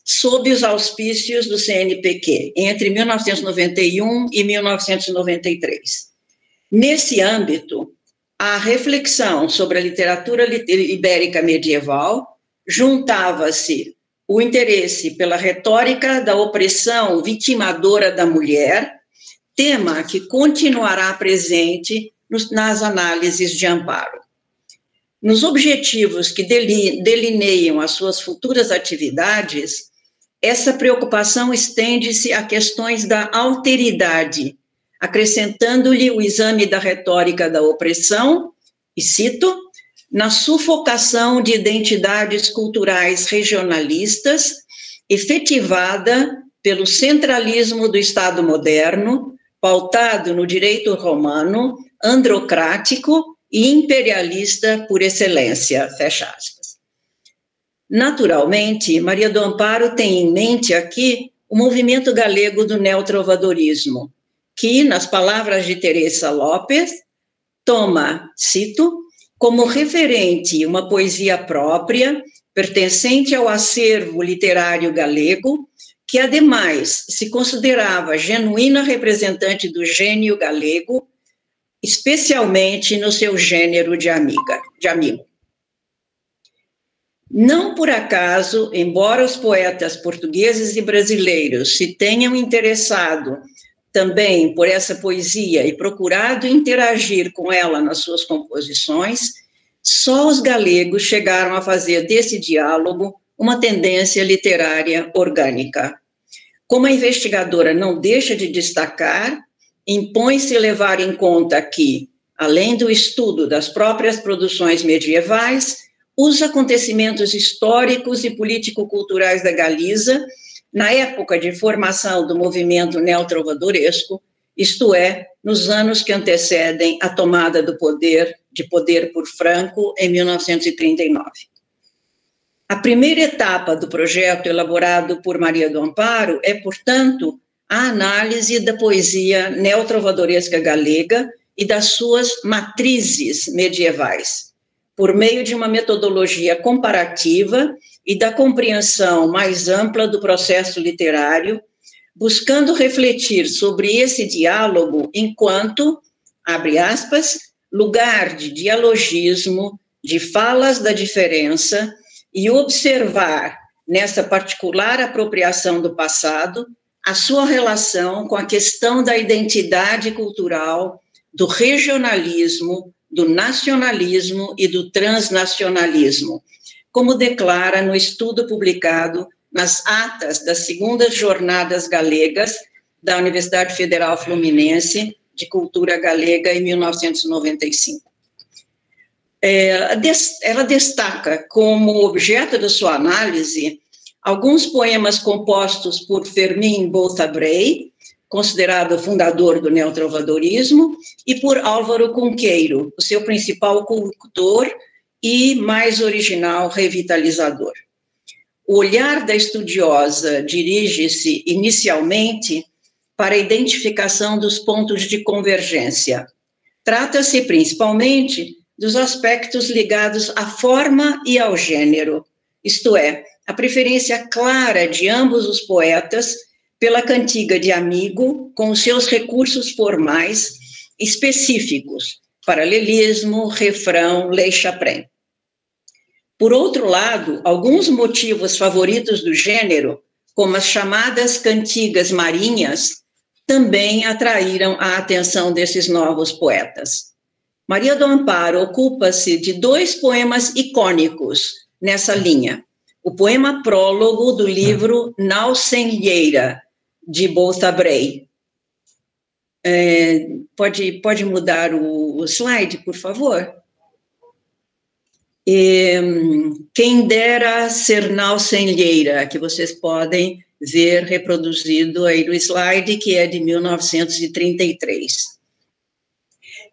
Speaker 8: sob os auspícios do CNPq, entre 1991 e 1993. Nesse âmbito, a reflexão sobre a literatura ibérica medieval juntava-se o interesse pela retórica da opressão vitimadora da mulher, tema que continuará presente nas análises de Amparo. Nos objetivos que delineiam as suas futuras atividades, essa preocupação estende-se a questões da alteridade, acrescentando-lhe o exame da retórica da opressão, e cito, na sufocação de identidades culturais regionalistas, efetivada pelo centralismo do Estado moderno, pautado no direito romano, androcrático e imperialista por excelência, fecha aspas. Naturalmente, Maria do Amparo tem em mente aqui o movimento galego do neotrovadorismo, que, nas palavras de Teresa Lopes, toma, cito, como referente uma poesia própria, pertencente ao acervo literário galego, que, ademais, se considerava genuína representante do gênio galego, especialmente no seu gênero de amigo. Não por acaso, embora os poetas portugueses e brasileiros se tenham interessado também por essa poesia e procurado interagir com ela nas suas composições, só os galegos chegaram a fazer desse diálogo uma tendência literária orgânica. Como a investigadora não deixa de destacar, impõe-se levar em conta que, além do estudo das próprias produções medievais, os acontecimentos históricos e político-culturais da Galiza, na época de formação do movimento neotrovadoresco, isto é, nos anos que antecedem a tomada do poder por Franco em 1939. A primeira etapa do projeto elaborado por Maria do Amparo é, portanto, a análise da poesia neotrovadoresca galega e das suas matrizes medievais, por meio de uma metodologia comparativa e da compreensão mais ampla do processo literário, buscando refletir sobre esse diálogo enquanto, abre aspas, lugar de dialogismo, de falas da diferença, e observar, nessa particular apropriação do passado, a sua relação com a questão da identidade cultural, do regionalismo, do nacionalismo e do transnacionalismo, como declara no estudo publicado nas atas das segundas jornadas galegas da Universidade Federal Fluminense de Cultura Galega em 1995. Ela destaca como objeto da sua análise alguns poemas compostos por Fermín Bouzabray, considerado fundador do neotrovadorismo, e por Álvaro Cunqueiro, o seu principal cultor e mais original revitalizador. O olhar da estudiosa dirige-se inicialmente para a identificação dos pontos de convergência. Trata-se principalmente dos aspectos ligados à forma e ao gênero, isto é, a preferência clara de ambos os poetas pela cantiga de amigo, com os seus recursos formais específicos, paralelismo, refrão, lei chaprém. Por outro lado, alguns motivos favoritos do gênero, como as chamadas cantigas marinhas, também atraíram a atenção desses novos poetas. Maria do Amparo ocupa-se de dois poemas icônicos nessa linha. O poema prólogo do livro Nausenheira, de Bouzabray. Pode mudar o slide, por favor? Quem dera ser Nausenheira, que vocês podem ver reproduzido aí no slide, que é de 1933.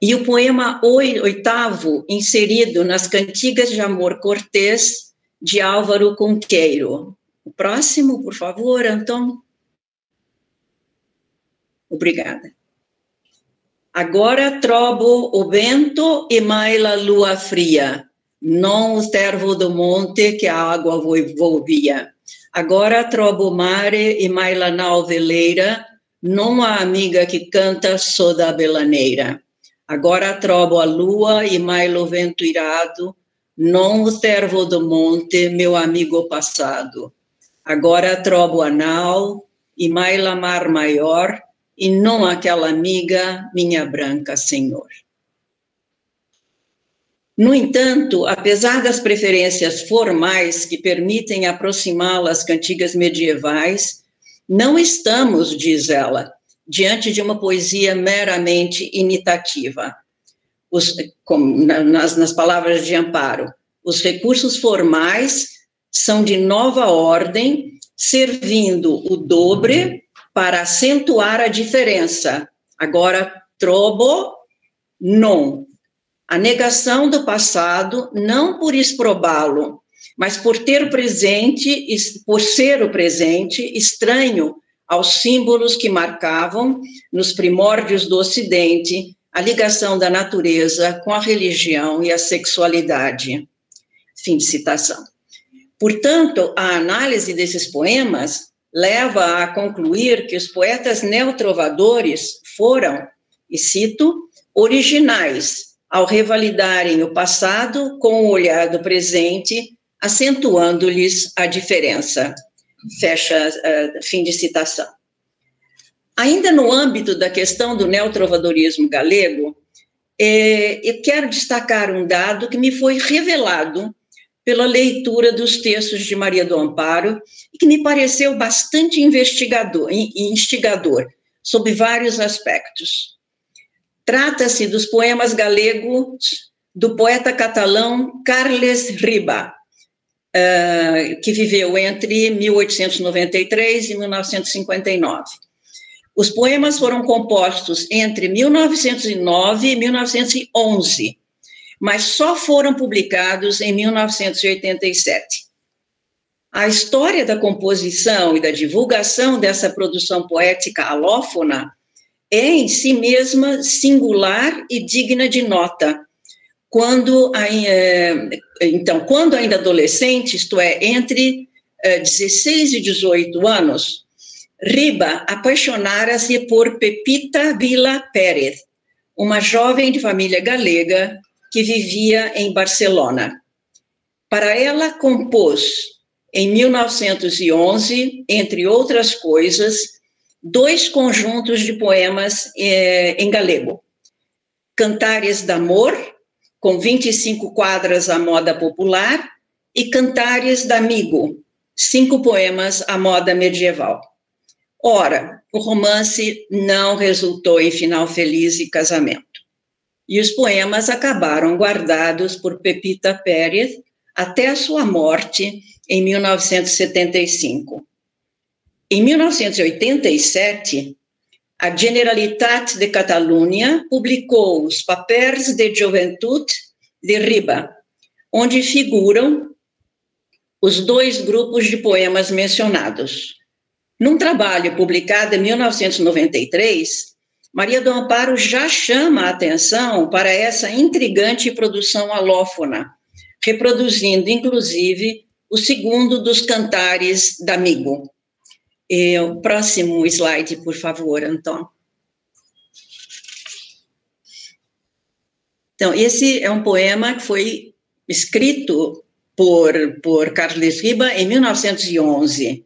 Speaker 8: E o poema oitavo, inserido nas Cantigas de Amor Cortês, de Álvaro Cunqueiro. O próximo, por favor, Antônio. Obrigada. Agora trobo o vento e mai la lua fria, não o tervo do monte que a água volvia. Agora trobo o mare e mai la nau veleira, não a amiga que canta só da belaneira. Agora trobo a lua e mai lo vento irado, não o tervo do monte, meu amigo passado. Agora trobo a nau e mai la mar maior, e não aquela amiga, minha branca senhor. No entanto, apesar das preferências formais que permitem aproximá-la às cantigas medievais, não estamos, diz ela, diante de uma poesia meramente imitativa. Nas palavras de Amparo, os recursos formais são de nova ordem, servindo o dobre para acentuar a diferença. Agora, trobo, non. A negação do passado, não por exprobá-lo, mas por ser o presente estranho aos símbolos que marcavam, nos primórdios do Ocidente, a ligação da natureza com a religião e a sexualidade. Fim de citação. Portanto, a análise desses poemas leva a concluir que os poetas neotrovadores foram, e cito, originais ao revalidarem o passado com o olhar do presente, acentuando-lhes a diferença. Fecha, fim de citação. Ainda no âmbito da questão do neotrovadorismo galego, eu quero destacar um dado que me foi revelado pela leitura dos textos de Maria do Amparo e que me pareceu bastante instigador, sob vários aspectos. Trata-se dos poemas galegos do poeta catalão Carles Riba, que viveu entre 1893 e 1959. Os poemas foram compostos entre 1909 e 1911, mas só foram publicados em 1987. A história da composição e da divulgação dessa produção poética alófona é, em si mesma, singular e digna de nota. Quando ainda adolescente, isto é, entre 16 e 18 anos, Riba apaixonara-se por Pepita Vila Pérez, uma jovem de família galega que vivia em Barcelona. Para ela, compôs, em 1911, entre outras coisas, 2 conjuntos de poemas em galego. Cantares d'Amor, com 25 quadras à moda popular, e Cantares d'Amigo, 5 poemas à moda medieval. Ora, o romance não resultou em final feliz e casamento. E os poemas acabaram guardados por Pepita Pérez até a sua morte em 1975. Em 1987, a Generalitat de Catalunya publicou os Papers de Joventut de Riba, onde figuram os 2 grupos de poemas mencionados. Num trabalho publicado em 1993, Maria do Amparo já chama a atenção para essa intrigante produção alófona, reproduzindo, inclusive, o segundo dos Cantares d'Amigo. O próximo slide, por favor, Antônio. Então, esse é um poema que foi escrito por Carles Riba em 1911.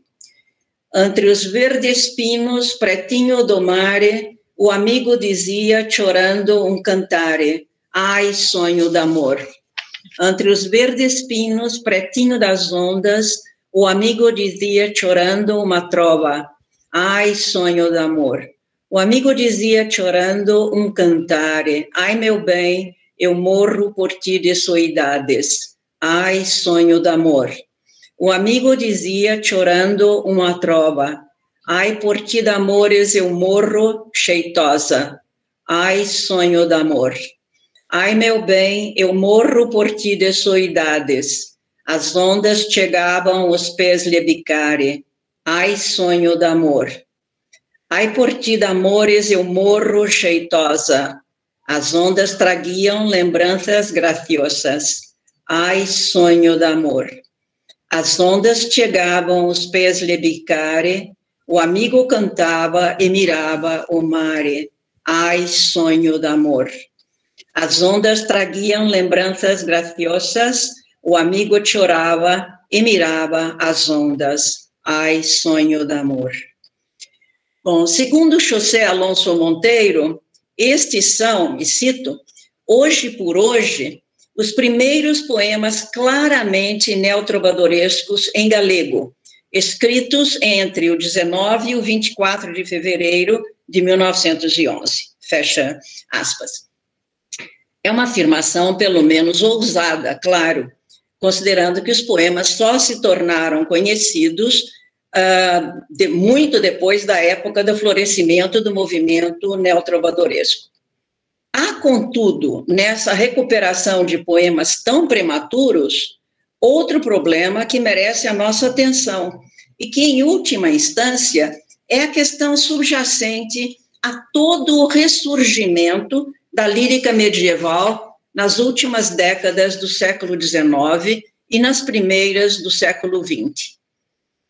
Speaker 8: Entre os verdes pinos, pretinho do mare, o amigo dizia, chorando, um cantare, ai, sonho d'amor. Entre os verdes pinos, pretinho das ondas, o amigo dizia, chorando, uma trova, ai, sonho d'amor. O amigo dizia, chorando, um cantare, ai, meu bem, eu morro por ti de soidades, ai, sonho d'amor. O amigo dizia, chorando, uma trova, ai, por ti d'amores eu morro, cheitosa, ai, sonho d'amor. Ai, meu bem, eu morro por ti de soidades, as ondas chegavam os pés lhe bicare, ai, sonho d'amor. Ai, por ti d'amores eu morro, cheitosa, as ondas traguiam lembranças graciosas, ai, sonho d'amor. As ondas chegavam os pés lhe bicare, o amigo cantava e mirava o mare, ai, sonho d'amor. As ondas traguiam lembranças graciosas, o amigo chorava e mirava as ondas, ai, sonho d'amor. Bom, segundo José Alonso Monteiro, estes são, e cito, hoje por hoje, os primeiros poemas claramente neotrovadorescos em galego, escritos entre o 19 e o 24 de fevereiro de 1911. Fecha aspas. É uma afirmação, pelo menos, ousada, claro, considerando que os poemas só se tornaram conhecidos muito depois da época do florescimento do movimento neotrovadoresco. Há, contudo, nessa recuperação de poemas tão prematuros, outro problema que merece a nossa atenção e que, em última instância, é a questão subjacente a todo o ressurgimento da lírica medieval nas últimas décadas do século XIX e nas primeiras do século XX.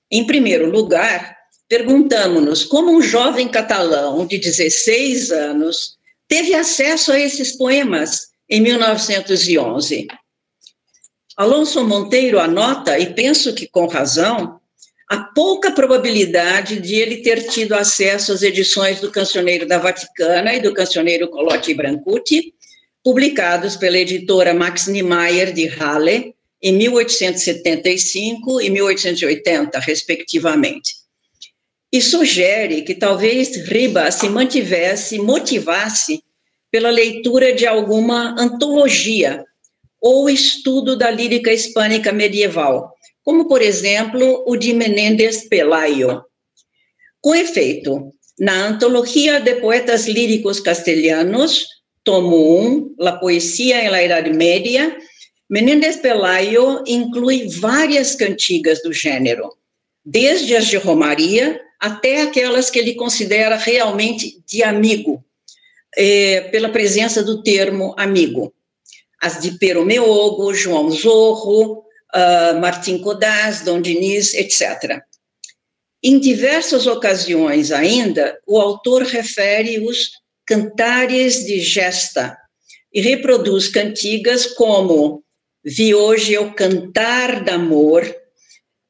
Speaker 8: Em primeiro lugar, perguntamos-nos como um jovem catalão de 16 anos teve acesso a esses poemas em 1911. Alonso Monteiro anota, e penso que com razão, a pouca probabilidade de ele ter tido acesso às edições do Cancioneiro da Vaticana e do Cancioneiro Colotti Brancuti, publicados pela editora Max Niemeyer de Halle, em 1875 e 1880, respectivamente. E sugere que talvez Riba se motivasse pela leitura de alguma antologia ou estudo da lírica hispânica medieval, como, por exemplo, o de Menéndez Pelayo. Com efeito, na Antologia de Poetas Líricos Castelhanos, tomo 1, La Poesia en la Edad Media, Menéndez Pelayo inclui várias cantigas do gênero, desde as de Romaria até aquelas que ele considera realmente de amigo, pela presença do termo amigo. As de Pero Meogo, João Zorro, Martim Codaz, Dom Diniz, etc. Em diversas ocasiões ainda, o autor refere os cantares de gesta e reproduz cantigas como Vi hoje eu cantar d'amor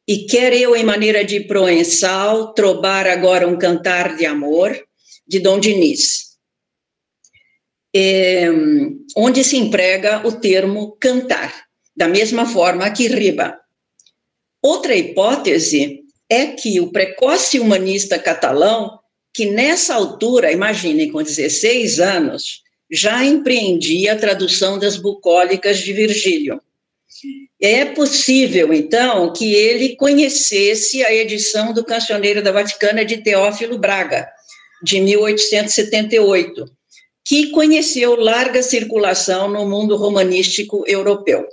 Speaker 8: e quer eu em maneira de provençal trobar agora um cantar de amor, de Dom Diniz, onde se emprega o termo cantar, da mesma forma que Riba. Outra hipótese é que o precoce humanista catalão, que nessa altura, imaginem, com 16 anos, já empreendia a tradução das bucólicas de Virgílio. É possível, então, que ele conhecesse a edição do Cancioneiro da Vaticana de Teófilo Braga, de 1878, que conheceu larga circulação no mundo romanístico europeu.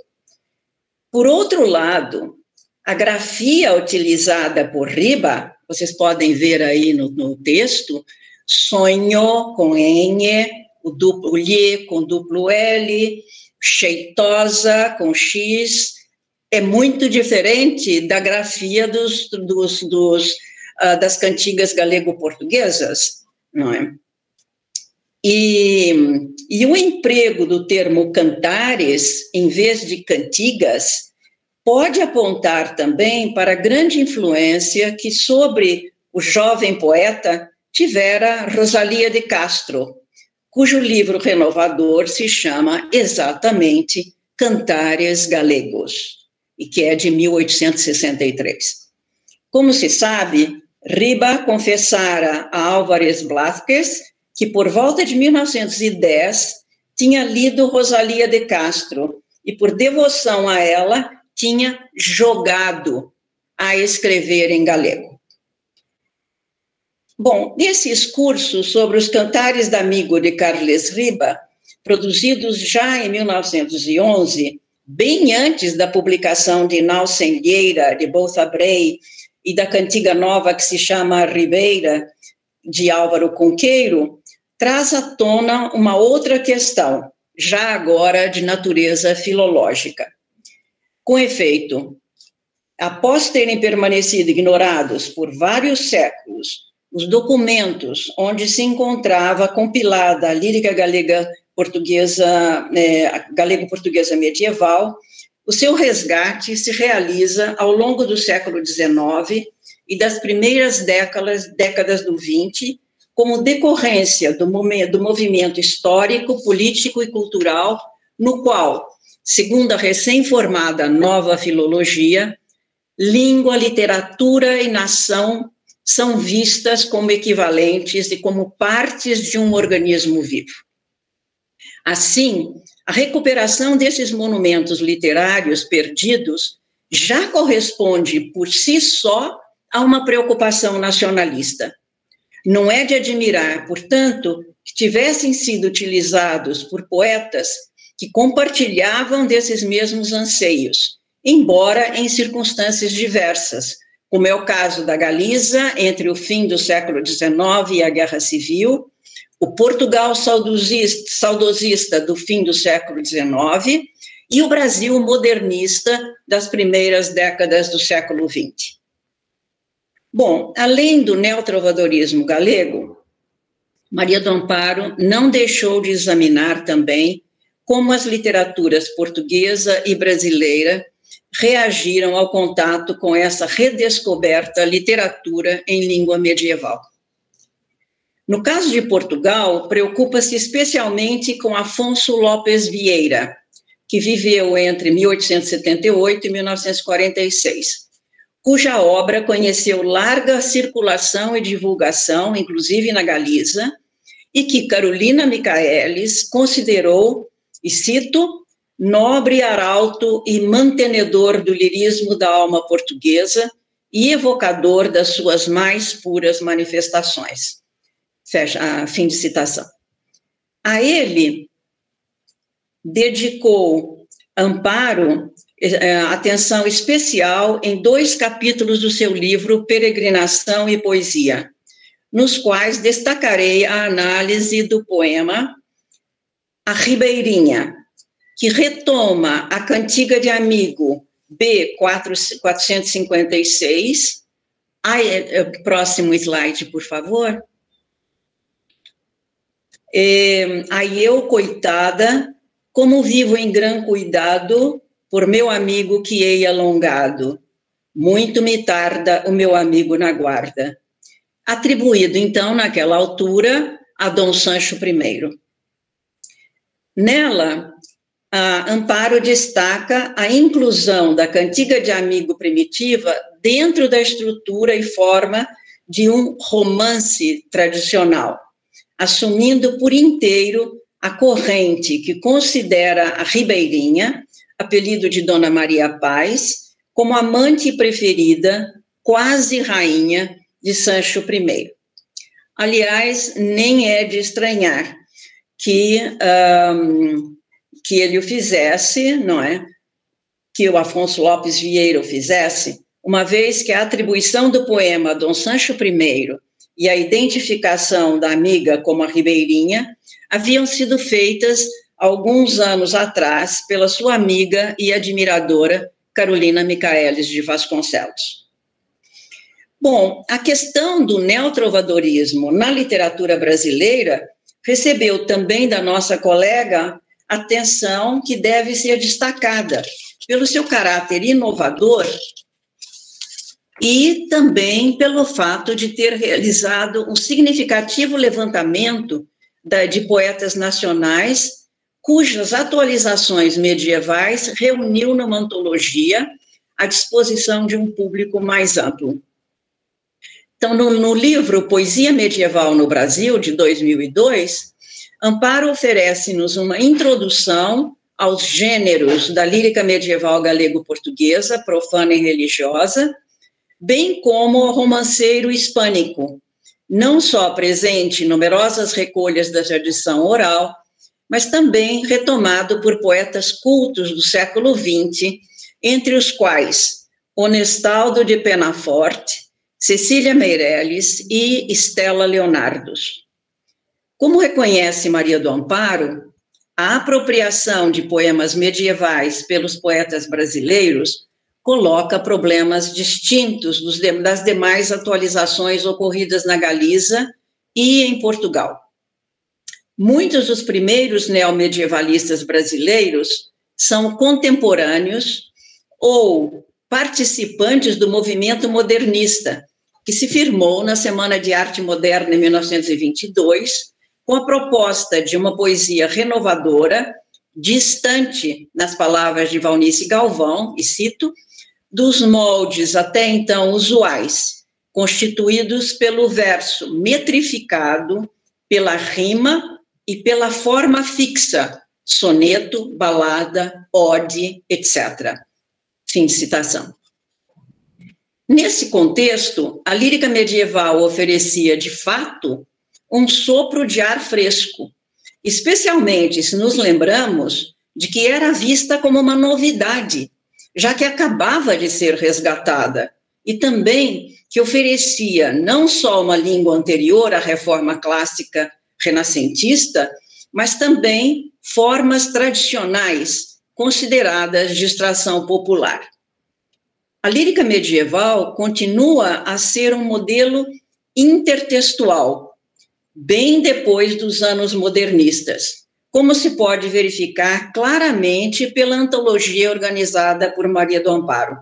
Speaker 8: Por outro lado, a grafia utilizada por Riba, vocês podem ver aí no texto, sonho com N, o duplo Lhe com duplo L, cheitosa com X, é muito diferente da grafia das cantigas galego-portuguesas, não é? E o emprego do termo cantares, em vez de cantigas, pode apontar também para a grande influência que sobre o jovem poeta tivera Rosalía de Castro, cujo livro renovador se chama exatamente Cantares Galegos, e que é de 1863. Como se sabe, Riba confessara a Álvares Blázquez que, por volta de 1910, tinha lido Rosalía de Castro e, por devoção a ela, tinha jogado a escrever em galego. Bom, nesses cursos sobre os cantares da amigo de Carles Riba, produzidos já em 1911, bem antes da publicação de Nausen Lleira, de Bouthabrey, e da cantiga nova que se chama Ribeira, de Álvaro Cunqueiro, traz à tona uma outra questão, já agora de natureza filológica. Com efeito, após terem permanecido ignorados por vários séculos os documentos onde se encontrava compilada a lírica galego-portuguesa medieval, o seu resgate se realiza ao longo do século XIX e das primeiras décadas do XX, como decorrência do movimento histórico, político e cultural, no qual, segundo a recém-formada nova filologia, língua, literatura e nação são vistas como equivalentes e como partes de um organismo vivo. Assim, a recuperação desses monumentos literários perdidos já corresponde por si só a uma preocupação nacionalista. Não é de admirar, portanto, que tivessem sido utilizados por poetas que compartilhavam desses mesmos anseios, embora em circunstâncias diversas, como é o caso da Galiza, entre o fim do século XIX e a Guerra Civil, o Portugal saudosista do fim do século XIX e o Brasil modernista das primeiras décadas do século XX. Bom, além do neotrovadorismo galego, Maria do Amparo não deixou de examinar também como as literaturas portuguesa e brasileira reagiram ao contato com essa redescoberta literatura em língua medieval. No caso de Portugal, preocupa-se especialmente com Afonso Lopes Vieira, que viveu entre 1878 e 1946, cuja obra conheceu larga circulação e divulgação, inclusive na Galiza, e que Carolina Michaelis considerou, e cito, nobre arauto e mantenedor do lirismo da alma portuguesa e evocador das suas mais puras manifestações. Fecha, fim de citação. A ele dedicou Amparo atenção especial em 2 capítulos do seu livro Peregrinação e Poesia, nos quais destacarei a análise do poema A Ribeirinha, que retoma a cantiga de amigo B456. Próximo slide, por favor. Aí eu, coitada, como vivo em gran cuidado, por meu amigo que hei alongado, muito me tarda o meu amigo na guarda. Atribuído, então, naquela altura, a Dom Sancho I. Nela, Amparo destaca a inclusão da cantiga de amigo primitiva dentro da estrutura e forma de um romance tradicional, assumindo por inteiro a corrente que considera a Ribeirinha, apelido de Dona Maria Paz, como amante preferida, quase rainha de Sancho I. Aliás, nem é de estranhar que ele o fizesse, não é? Que o Afonso Lopes Vieira o fizesse, uma vez que a atribuição do poema a Dom Sancho I e a identificação da amiga como a Ribeirinha haviam sido feitas alguns anos atrás pela sua amiga e admiradora Carolina Michaelis de Vasconcelos. Bom, a questão do neotrovadorismo na literatura brasileira recebeu também da nossa colega atenção que deve ser destacada pelo seu caráter inovador e também pelo fato de ter realizado um significativo levantamento de poetas nacionais, cujas atualizações medievais reuniu numa antologia à disposição de um público mais amplo. Então, no livro Poesia Medieval no Brasil, de 2002, Amparo oferece-nos uma introdução aos gêneros da lírica medieval galego-portuguesa, profana e religiosa, bem como ao romanceiro hispânico, não só presente em numerosas recolhas da tradição oral, mas também retomado por poetas cultos do século XX, entre os quais Honestaldo de Penafort, Cecília Meirelles e Stella Leonardos. Como reconhece Maria do Amparo, a apropriação de poemas medievais pelos poetas brasileiros coloca problemas distintos das demais atualizações ocorridas na Galiza e em Portugal. Muitos dos primeiros neomedievalistas brasileiros são contemporâneos ou participantes do movimento modernista, que se firmou na Semana de Arte Moderna em 1922, com a proposta de uma poesia renovadora, distante, nas palavras de Valnice Galvão, e cito, dos moldes até então usuais, constituídos pelo verso metrificado, pela rima e pela forma fixa, soneto, balada, ode, etc. Fim de citação. Nesse contexto, a lírica medieval oferecia, de fato, um sopro de ar fresco, especialmente se nos lembramos de que era vista como uma novidade, já que acabava de ser resgatada, e também que oferecia não só uma língua anterior à reforma clássica renascentista, mas também formas tradicionais consideradas de extração popular. A lírica medieval continua a ser um modelo intertextual, bem depois dos anos modernistas, como se pode verificar claramente pela antologia organizada por Maria do Amparo.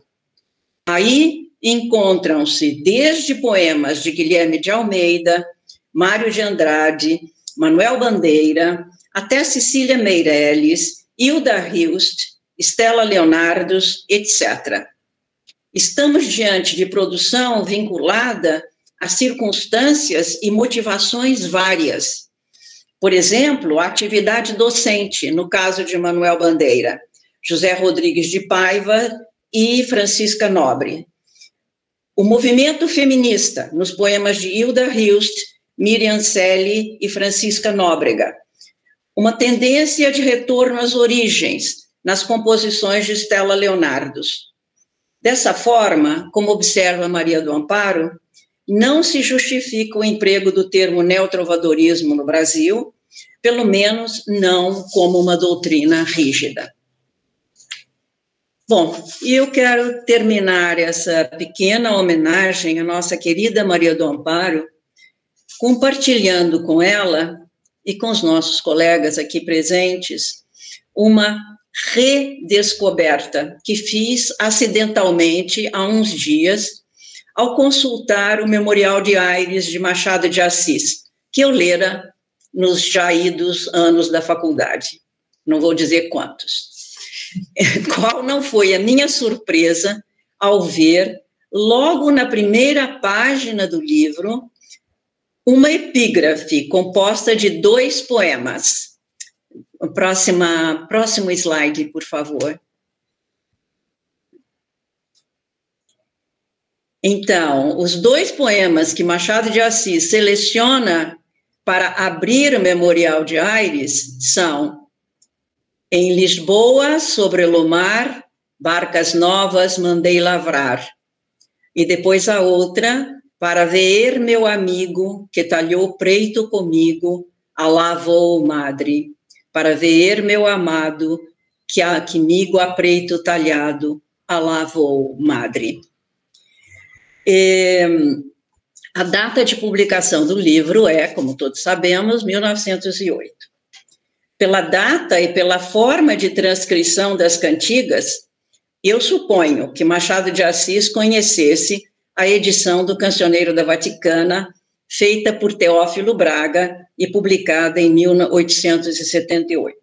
Speaker 8: Aí encontram-se desde poemas de Guilherme de Almeida, Mário de Andrade, Manuel Bandeira, até Cecília Meirelles, Hilda Hilst, Stella Leonardos, etc. Estamos diante de produção vinculada a circunstâncias e motivações várias. Por exemplo, a atividade docente, no caso de Manuel Bandeira, José Rodrigues de Paiva e Francisca Nobre. O movimento feminista, nos poemas de Hilda Hilst, Miriam Selle e Francisca Nóbrega. Uma tendência de retorno às origens, nas composições de Stella Leonardos. Dessa forma, como observa Maria do Amparo, não se justifica o emprego do termo neotrovadorismo no Brasil, pelo menos não como uma doutrina rígida. Bom, e eu quero terminar essa pequena homenagem à nossa querida Maria do Amparo, compartilhando com ela e com os nossos colegas aqui presentes, uma redescoberta que fiz acidentalmente há uns dias, ao consultar o Memorial de Aires de Machado de Assis, que eu lera nos já idos anos da faculdade. Não vou dizer quantos. Qual não foi a minha surpresa ao ver, logo na primeira página do livro, uma epígrafe composta de 2 poemas. Próximo slide, por favor. Então, os 2 poemas que Machado de Assis seleciona para abrir o Memorial de Aires são Em Lisboa, sobre o mar, barcas novas mandei lavrar. E depois a outra, Para ver meu amigo, que talhou preito comigo, alá vou, madre. Para ver meu amado, que comigo a preito talhado, alá vou, madre. A data de publicação do livro é, como todos sabemos, 1908. Pela data e pela forma de transcrição das cantigas, eu suponho que Machado de Assis conhecesse a edição do Cancioneiro da Vaticana, feita por Teófilo Braga e publicada em 1878.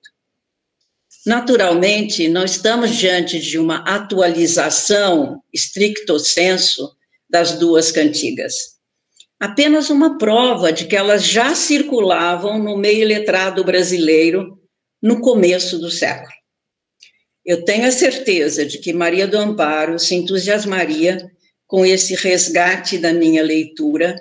Speaker 8: Naturalmente, não estamos diante de uma atualização, stricto sensu, das 2 cantigas. Apenas uma prova de que elas já circulavam no meio letrado brasileiro no começo do século. Eu tenho a certeza de que Maria do Amparo se entusiasmaria com esse resgate da minha leitura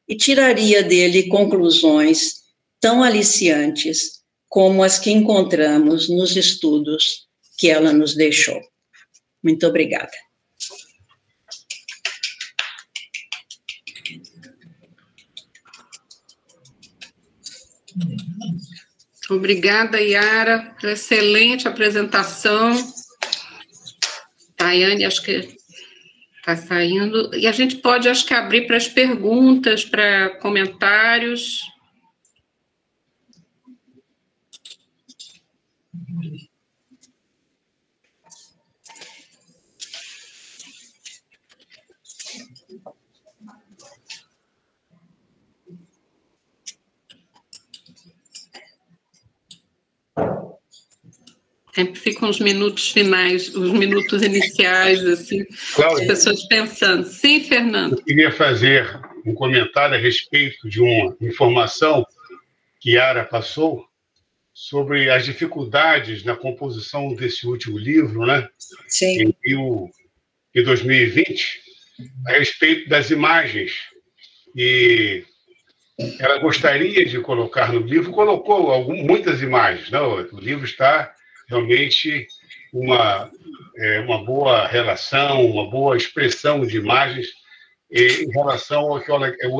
Speaker 8: e tiraria dele conclusões tão aliciantes como as que encontramos nos estudos que ela nos deixou. Muito obrigada.
Speaker 1: Obrigada, Yara, pela excelente apresentação. Tayane, acho que está saindo. E a gente pode, acho que, abrir para as perguntas, para comentários. Sempre ficam os minutos finais, os minutos iniciais, assim,
Speaker 2: Cláudia,
Speaker 1: as pessoas pensando. Sim, Fernando?
Speaker 2: Eu queria fazer um comentário a respeito de uma informação que Yara passou sobre as dificuldades na composição desse último livro, né?
Speaker 8: Sim.
Speaker 2: Em 2020, a respeito das imagens. E ela gostaria de colocar no livro, colocou muitas imagens, não? O livro está realmente uma boa relação, uma boa expressão de imagens em relação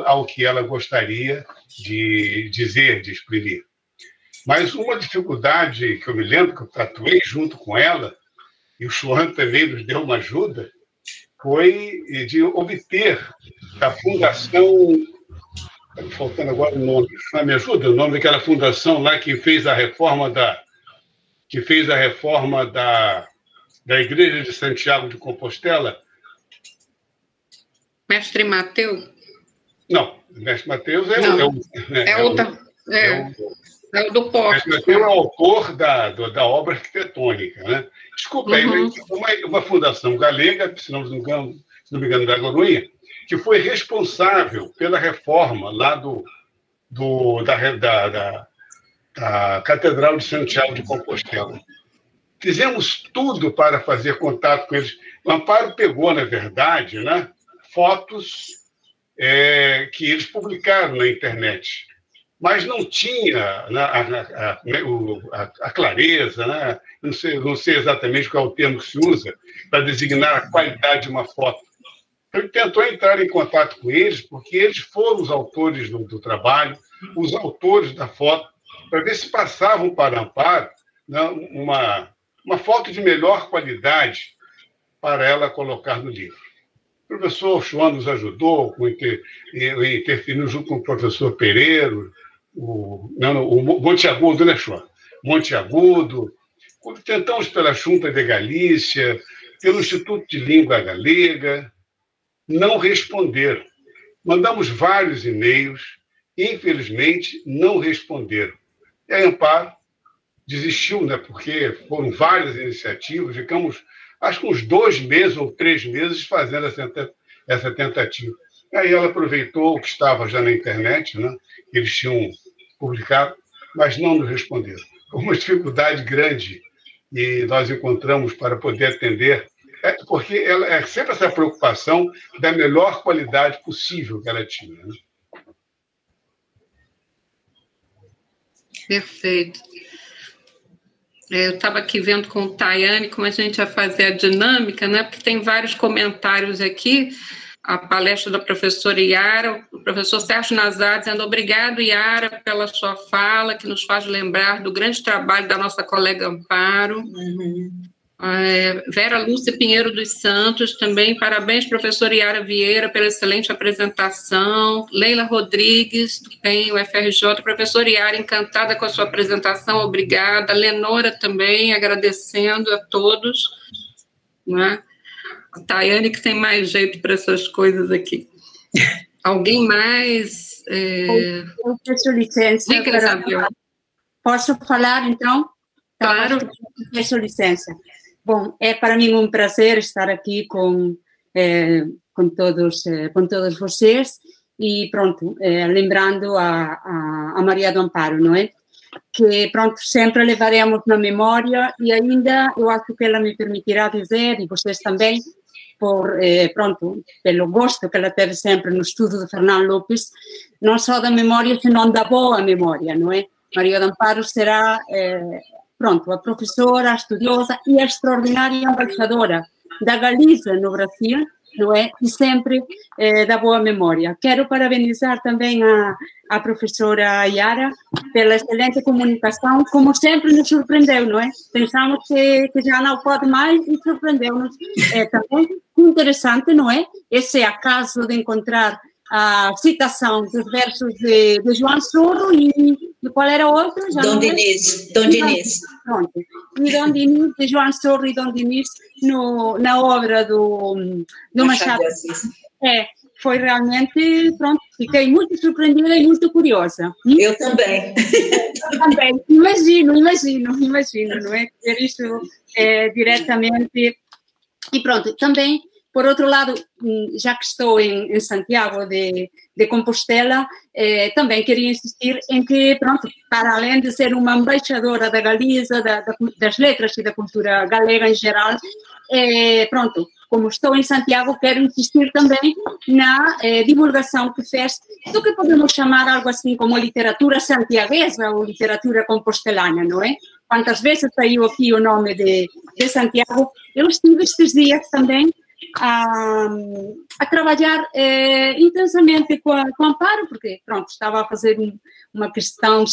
Speaker 2: ao que ela gostaria de dizer, de exprimir. Mas uma dificuldade que eu me lembro, que eu tatuei junto com ela, e o Chuan também nos deu uma ajuda, foi de obter da Fundação... Está faltando agora o nome. Me ajuda? O nome daquela fundação lá que fez a reforma da Igreja de Santiago de Compostela.
Speaker 1: Mestre Mateus?
Speaker 2: Não, Mestre Mateus é o do Porto. Mestre Mateus é o autor da obra arquitetônica, né? Desculpa, uma fundação galega, se não me engano, da Corunha, que foi responsável pela reforma lá da Catedral de Santiago de Compostela. Fizemos tudo para fazer contato com eles. O Amparo pegou, na verdade, né, fotos que eles publicaram na internet, mas não tinha a clareza, né? Não sei exatamente qual é o termo que se usa para designar a qualidade de uma foto. Ele tentou entrar em contato com eles, porque eles foram os autores do trabalho, os autores da foto, para ver se passavam para Amparo, né, uma foto de melhor qualidade para ela colocar no livro. O professor Chuan nos ajudou, interferindo junto com o professor Pereiro, o Monteagudo, né, Chuan? Monteagudo. Tentamos pela Junta de Galícia, pelo Instituto de Língua Galega, não responderam. Mandamos vários e-mails, infelizmente, não responderam. E a Amparo desistiu, né, porque foram várias iniciativas, ficamos, acho que uns 2 meses ou 3 meses fazendo essa tentativa. Aí ela aproveitou o que estava já na internet, né, eles tinham publicado, mas não nos responderam. Foi uma dificuldade grande e nós encontramos para poder atender, porque ela é sempre essa preocupação da melhor qualidade possível que ela tinha, né?
Speaker 1: Perfeito. Eu estava aqui vendo com o Tayane como a gente vai fazer a dinâmica, né? Porque tem vários comentários aqui. A palestra da professora Yara, o professor Sérgio Nazar dizendo obrigado, Yara, pela sua fala, que nos faz lembrar do grande trabalho da nossa colega Amparo. Vera Lúcia Pinheiro dos Santos, também parabéns, professora Yara Vieira, pela excelente apresentação. Leila Rodrigues, do PEN, UFRJ, professora Yara, encantada com a sua apresentação, obrigada. Lenora também, agradecendo a todos, né? A Tayane, que tem mais jeito para essas coisas aqui. Alguém mais?
Speaker 9: Eu peço licença. Posso falar, então?
Speaker 1: Claro.
Speaker 9: Peço licença. Bom, é para mim um prazer estar aqui com todos vocês e, pronto, lembrando a Maria do Amparo, não é? Que, pronto, sempre levaremos na memória e ainda eu acho que ela me permitirá dizer, e vocês também, pronto, pelo gosto que ela teve sempre no estudo de Fernão Lopes, não só da memória, senão da boa memória, não é? Maria do Amparo será... pronto, a professora, a estudiosa e a extraordinária embaixadora da Galiza no Brasil, não é? E sempre da boa memória. Quero parabenizar também a professora Yara pela excelente comunicação, como sempre nos surpreendeu, não é? Pensamos que já não pode mais e surpreendeu-nos. Também interessante, não é? Esse acaso de encontrar a citação dos versos de João Sorro e qual era o outro?
Speaker 8: Dom Dinis. Dom Dinis.
Speaker 9: Pronto. E Dom Dinis, de João Sorro e Dom Dinis na obra do Machado. Foi realmente, pronto, fiquei muito surpreendida e muito curiosa.
Speaker 8: Eu também.
Speaker 9: Também, imagino, não é? Ver isso diretamente. E pronto, também... Por outro lado, já que estou em Santiago de Compostela, também queria insistir em que, pronto, para além de ser uma embaixadora da Galiza, das letras e da cultura galega em geral, pronto, como estou em Santiago, quero insistir também na divulgação que fez do que podemos chamar algo assim como literatura santiaguesa ou literatura compostelana, não é? Quantas vezes saiu aqui o nome de Santiago? Eu estive estes dias também a trabalhar intensamente com Amparo, porque, pronto, estava a fazer uma questão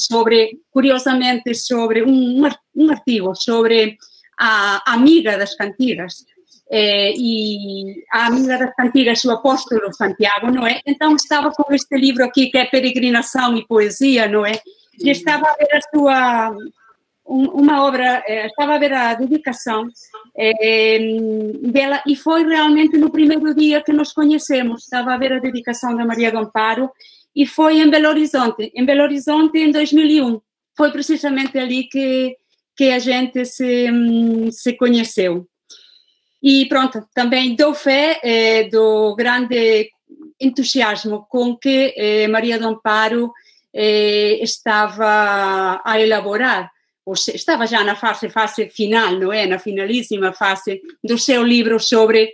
Speaker 9: curiosamente, sobre um artigo sobre a amiga das cantigas. e a amiga das cantigas, o apóstolo Santiago, não é? Então estava com este livro aqui, que é Peregrinação e Poesia, não é? E estava a ver a sua... uma obra, estava a ver a dedicação dela, e foi realmente no primeiro dia que nos conhecemos. Estava a ver a dedicação da Maria do Amparo, e foi em Belo Horizonte em 2001. Foi precisamente ali que a gente se conheceu. E pronto, também dou fé do grande entusiasmo com que Maria do Amparo estava a elaborar, ou seja, estava já na fase final, não é? Na finalíssima fase do seu livro sobre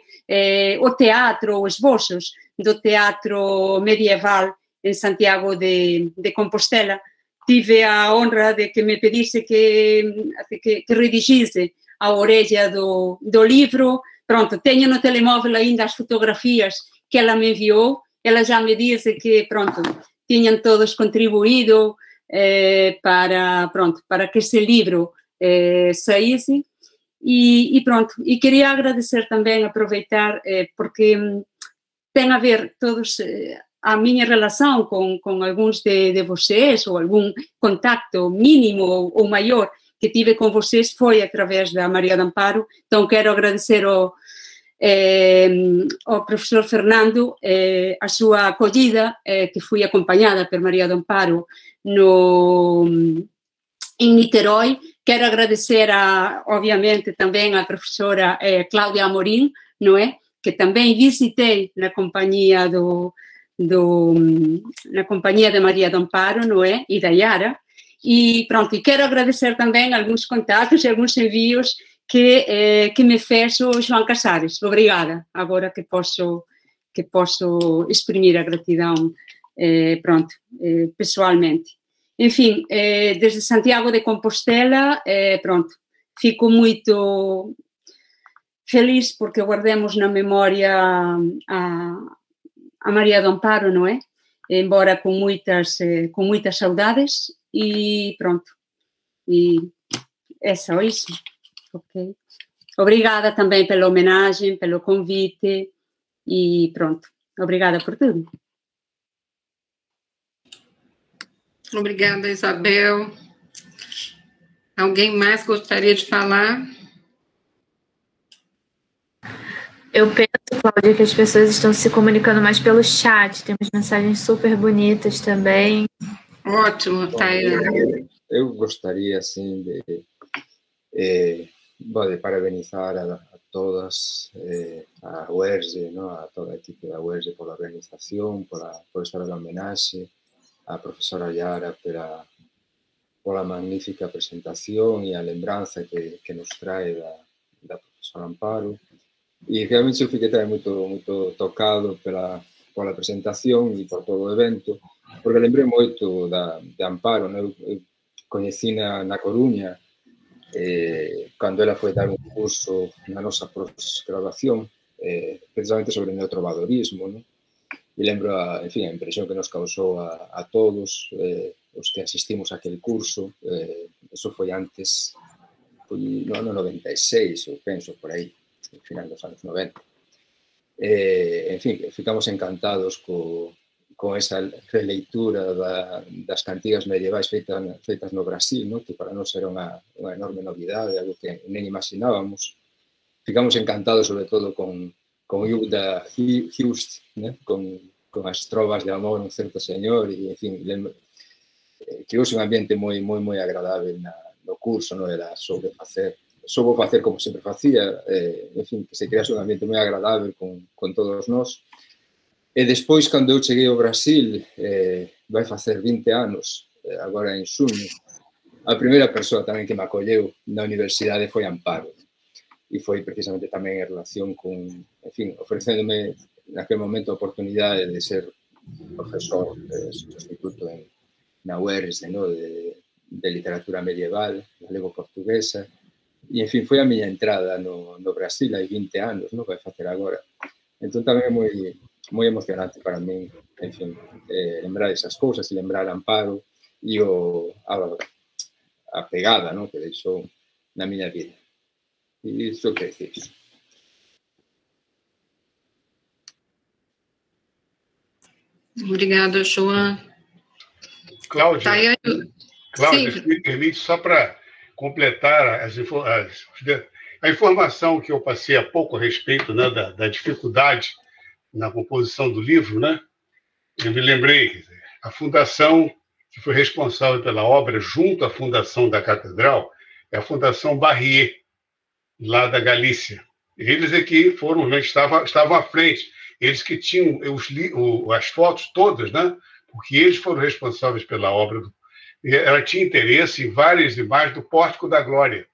Speaker 9: o teatro, os esboços do teatro medieval em Santiago de Compostela. Tive a honra de que me pedisse que redigisse a orelha do livro. Pronto, tenho no telemóvel ainda as fotografias que ela me enviou. Ela já me disse que, pronto, tinham todos contribuído para que esse livro saísse. E pronto, e queria agradecer também, aproveitar, porque tem a ver todos... a minha relação com alguns de vocês, ou algum contacto mínimo ou maior que tive com vocês, foi através da Maria do Amparo. Então, quero agradecer ao professor Fernando a sua acolhida, que fui acompanhada por Maria do Amparo em Niterói. Quero agradecer, obviamente, também à professora Cláudia Amorim, não é? Que também visitei na companhia na companhia de Maria do Amparo, não é? E da Yara. E pronto, e quero agradecer também alguns contatos e alguns envios que me fez o João Casares. Obrigada. Agora que posso exprimir a gratidão, pessoalmente. Enfim, desde Santiago de Compostela, pronto, fico muito feliz porque guardemos na memória a Maria do Amparo, não é? Embora com muitas saudades, e pronto. E é só isso. Ok. Obrigada também pela homenagem, pelo convite, e pronto. Obrigada por tudo.
Speaker 1: Obrigada, Isabel. Alguém mais gostaria de falar?
Speaker 5: Eu penso, Cláudia, que as pessoas estão se comunicando mais pelo chat. Temos mensagens super bonitas também.
Speaker 1: Ótimo, Taina.
Speaker 10: Eu gostaria, assim, de parabenizar a todas, a UERJ, ¿no? A toda a equipe da UERJ por a organización, por esta homenaxe, a profesora Yara pola magnífica presentación e a lembranza que nos trae da profesora Amparo. E realmente eu fiquei tamén moito tocado pola presentación e por todo o evento, porque lembrei moito de Amparo, ¿no? Eu coñecina na Coruña cando ela foi dar un curso na nosa posgraduación, precisamente sobre neotrovadorismo, ¿no? E lembro, a impresión que nos causou a todos os que asistimos a aquel curso. Eso foi antes, no ano 96, eu penso, por aí, no final dos anos 90. En fin, ficamos encantados con esa releitura das cantigas medievais feitas no Brasil, ¿no? Que para nós era unha enorme novidade, algo que nem imaginábamos. Ficamos encantados, sobre todo, con Hilda Hilst, ¿no? Con as trovas de amor un certo señor, e, en fin, creouse un ambiente moi agradável no curso, ¿no? Era soubo facer como sempre facía, en fin, que se crease un ambiente moi agradável con todos nós. E despois, cando eu cheguei ao Brasil, vai facer 20 anos, agora en xuño, a primeira persoa tamén que me acolleu na universidade foi Amparo. E foi precisamente tamén en relación con, en fin, ofrecéndome naquele momento a oportunidade de ser profesor sustituto na UERJ, ¿no? de literatura medieval, galego-portuguesa. E, en fin, foi a miña entrada no Brasil hai 20 anos, ¿no? Vai facer agora. Entón, tamén é moi emocionante para min, en fin, lembrar esas cousas e lembrar Amparo e a pegada, ¿no? Que deixou na miña vida. E iso que decís.
Speaker 1: Obrigada, João.
Speaker 2: Cláudia,
Speaker 1: Tayane,
Speaker 2: se me permite, só para completar a informação que eu passei há pouco a respeito, né, da dificuldade na composição do livro, né? Eu me lembrei, a fundação que foi responsável pela obra junto à fundação da Catedral é a Fundação Barrier, lá da Galícia. Eles aqui estavam à frente, eles que tinham as fotos todas, né? Porque eles foram responsáveis pela obra. Ela tinha interesse em várias imagens do Pórtico da Glória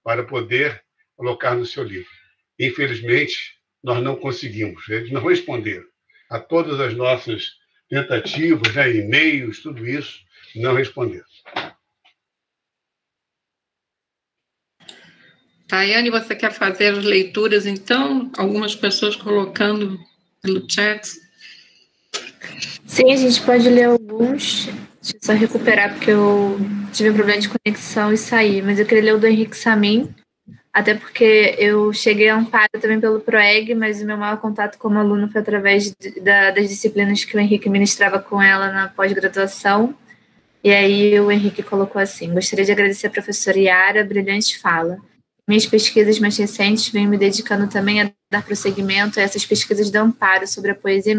Speaker 2: para poder colocar no seu livro. Infelizmente, nós não conseguimos. Eles não responderam a todas as nossas tentativas, né, e-mails, tudo isso, não responderam.
Speaker 1: Tayane, você quer fazer as leituras, então? Algumas pessoas colocando pelo chat.
Speaker 5: Sim, a gente pode ler alguns. Deixa eu só recuperar, porque eu tive um problema de conexão e saí. Mas eu queria ler o do Henrique Samin, até porque eu cheguei a Amparo também pelo PROEG, mas o meu maior contato como aluno foi através das disciplinas que o Henrique ministrava com ela na pós-graduação. E aí o Henrique colocou assim: gostaria de agradecer a professora Yara, brilhante fala. Minhas pesquisas mais recentes venho me dedicando também a dar prosseguimento a essas pesquisas de Amparo sobre a poesia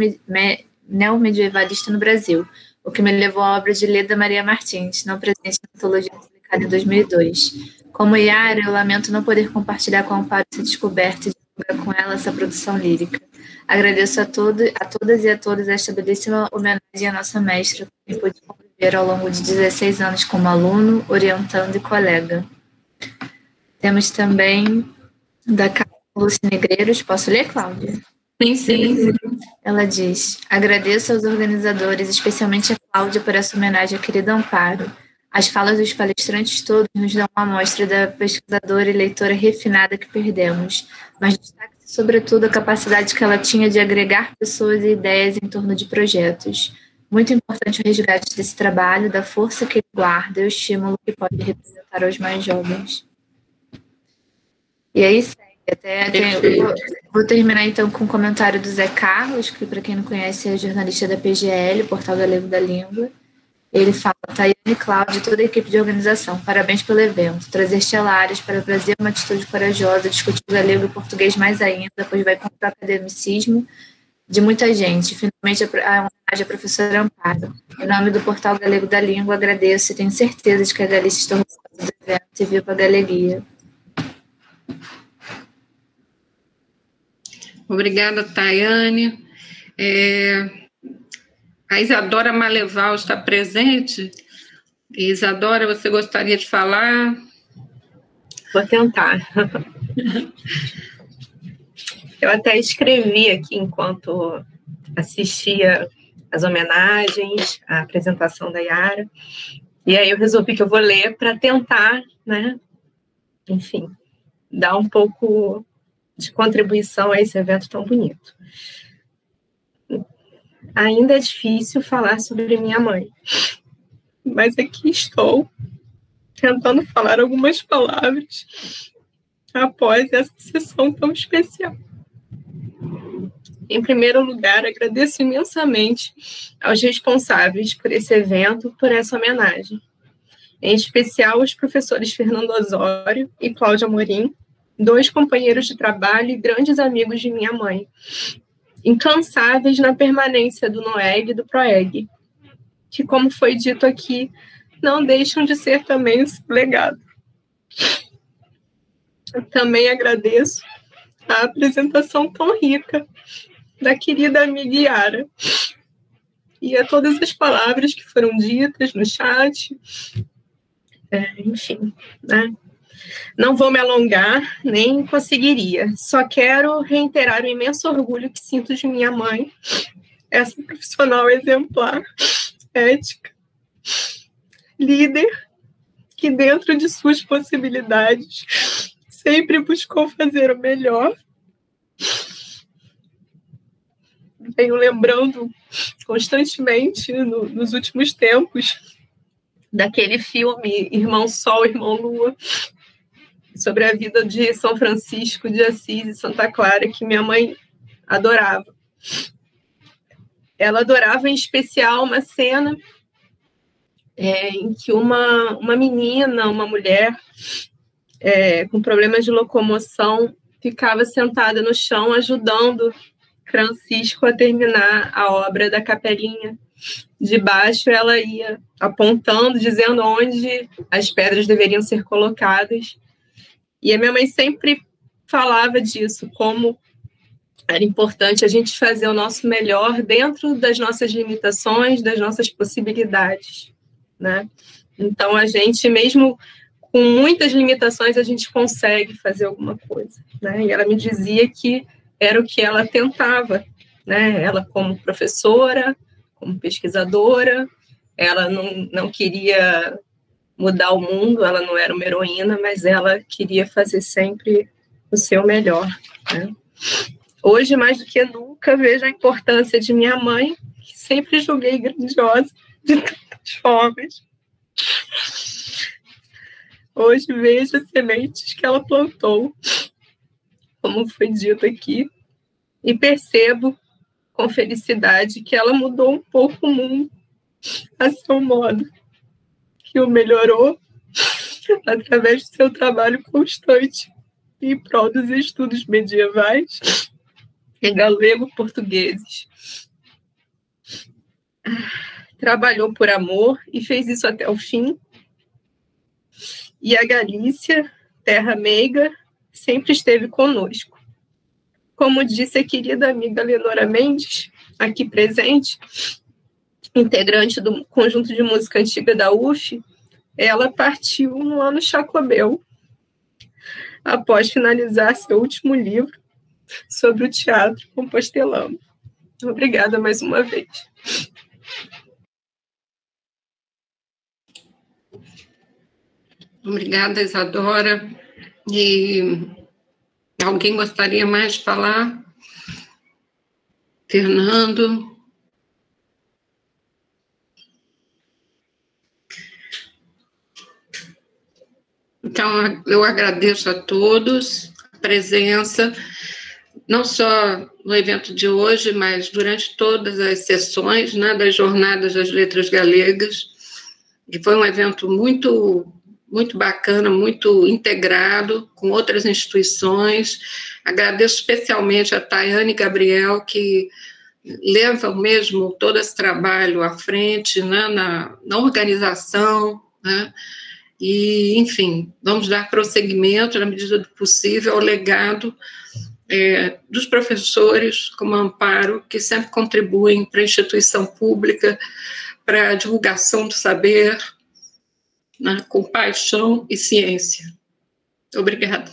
Speaker 5: neomedievalista no Brasil, o que me levou à obra de Leda Maria Martins, não presente na antologia publicada em 2002. Como Yara, eu lamento não poder compartilhar com a Amparo essa descoberta e divulgar com ela essa produção lírica. Agradeço a todas e a todos esta belíssima homenagem à nossa mestra, com quem pude conviver ao longo de 16 anos como aluno, orientando e colega. Temos também da Lúcia Negreiros. Posso ler, Cláudia?
Speaker 1: Sim.
Speaker 5: Ela diz: agradeço aos organizadores, especialmente a Cláudia, por essa homenagem à querida Amparo. As falas dos palestrantes todos nos dão uma amostra da pesquisadora e leitora refinada que perdemos, mas destaca-se sobretudo a capacidade que ela tinha de agregar pessoas e ideias em torno de projetos. Muito importante o resgate desse trabalho, da força que ele guarda e o estímulo que pode representar aos mais jovens. E aí segue. Vou terminar então com um comentário do Zé Carlos, que para quem não conhece é jornalista da PGL, Portal Galego da Língua. Ele fala: Tayane e Cláudia e toda a equipe de organização, parabéns pelo evento. Trazer estelares para o Brasil é uma atitude corajosa, discutir o galego e o português mais ainda, pois vai contra o academicismo de muita gente. Finalmente, a homenagem à professora Amparo. Em nome do Portal Galego da Língua, agradeço e tenho certeza de que a Galícia está orgulhosa do evento e viu para a galeguia.
Speaker 1: Obrigada, Tayane. A Isadora Maleval está presente. Isadora, você gostaria de falar?
Speaker 11: Vou tentar. Eu até escrevi aqui enquanto assistia as homenagens, a apresentação da Yara, e aí eu resolvi que eu vou ler para tentar, né, enfim, dar um pouco de contribuição a esse evento tão bonito. Ainda é difícil falar sobre minha mãe, mas aqui estou, tentando falar algumas palavras após essa sessão tão especial. Em primeiro lugar, agradeço imensamente aos responsáveis por esse evento, por essa homenagem. Em especial, os professores Fernando Osório e Cláudia Amorim, 2 companheiros de trabalho e grandes amigos de minha mãe, incansáveis na permanência do NOEG e do PROEG, que, como foi dito aqui, não deixam de ser também esse legado. Eu também agradeço a apresentação tão rica da querida amiga Yara e a todas as palavras que foram ditas no chat, enfim, né? Não vou me alongar, nem conseguiria. Só quero reiterar o imenso orgulho que sinto de minha mãe, essa profissional exemplar, ética, líder, que dentro de suas possibilidades sempre buscou fazer o melhor. Venho lembrando constantemente, nos últimos tempos, daquele filme Irmão Sol, Irmão Lua, sobre a vida de São Francisco de Assis e Santa Clara, que minha mãe adorava. ela adorava, em especial, uma cena em que uma menina, uma mulher com problemas de locomoção, ficava sentada no chão ajudando Francisco a terminar a obra da capelinha. De baixo, ela ia apontando, dizendo onde as pedras deveriam ser colocadas. E a minha mãe sempre falava disso, como era importante a gente fazer o nosso melhor dentro das nossas limitações, das nossas possibilidades, né? Então, a gente, mesmo com muitas limitações, a gente consegue fazer alguma coisa, né? E ela me dizia que era o que ela tentava, né? Ela, como professora, como pesquisadora, ela não queria mudar o mundo, ela não era uma heroína, mas ela queria fazer sempre o seu melhor, né? Hoje, mais do que nunca, vejo a importância de minha mãe, que sempre julguei grandiosa de tantas formas. Hoje vejo as sementes que ela plantou, como foi dito aqui, e percebo com felicidade que ela mudou um pouco o mundo a seu modo, que o melhorou através do seu trabalho constante em prol dos estudos medievais em galego-portugueses. Trabalhou por amor e fez isso até o fim. E a Galícia, terra meiga, sempre esteve conosco. Como disse a querida amiga Lenora Mendes, aqui presente, integrante do conjunto de música antiga da UF, ela partiu no ano Chacobel, após finalizar seu último livro sobre o teatro compostelano. Obrigada mais uma vez.
Speaker 1: Obrigada, Isadora. E alguém gostaria mais de falar? Fernando? Então, eu agradeço a todos a presença, não só no evento de hoje, mas durante todas as sessões, né, das Jornadas das Letras Galegas, que foi um evento muito bacana, muito integrado com outras instituições. Agradeço especialmente a Tayane Gabriel, que levam mesmo todo esse trabalho à frente, né, na organização, né, e, enfim, vamos dar prosseguimento, na medida do possível, ao legado dos professores, como Amparo, que sempre contribuem para a instituição pública, para a divulgação do saber, né, com paixão e ciência. Obrigada.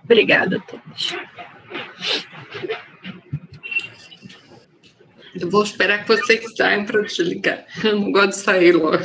Speaker 11: Obrigada a todos.
Speaker 1: Eu vou esperar que vocês saiam para desligar. Eu não gosto de sair logo.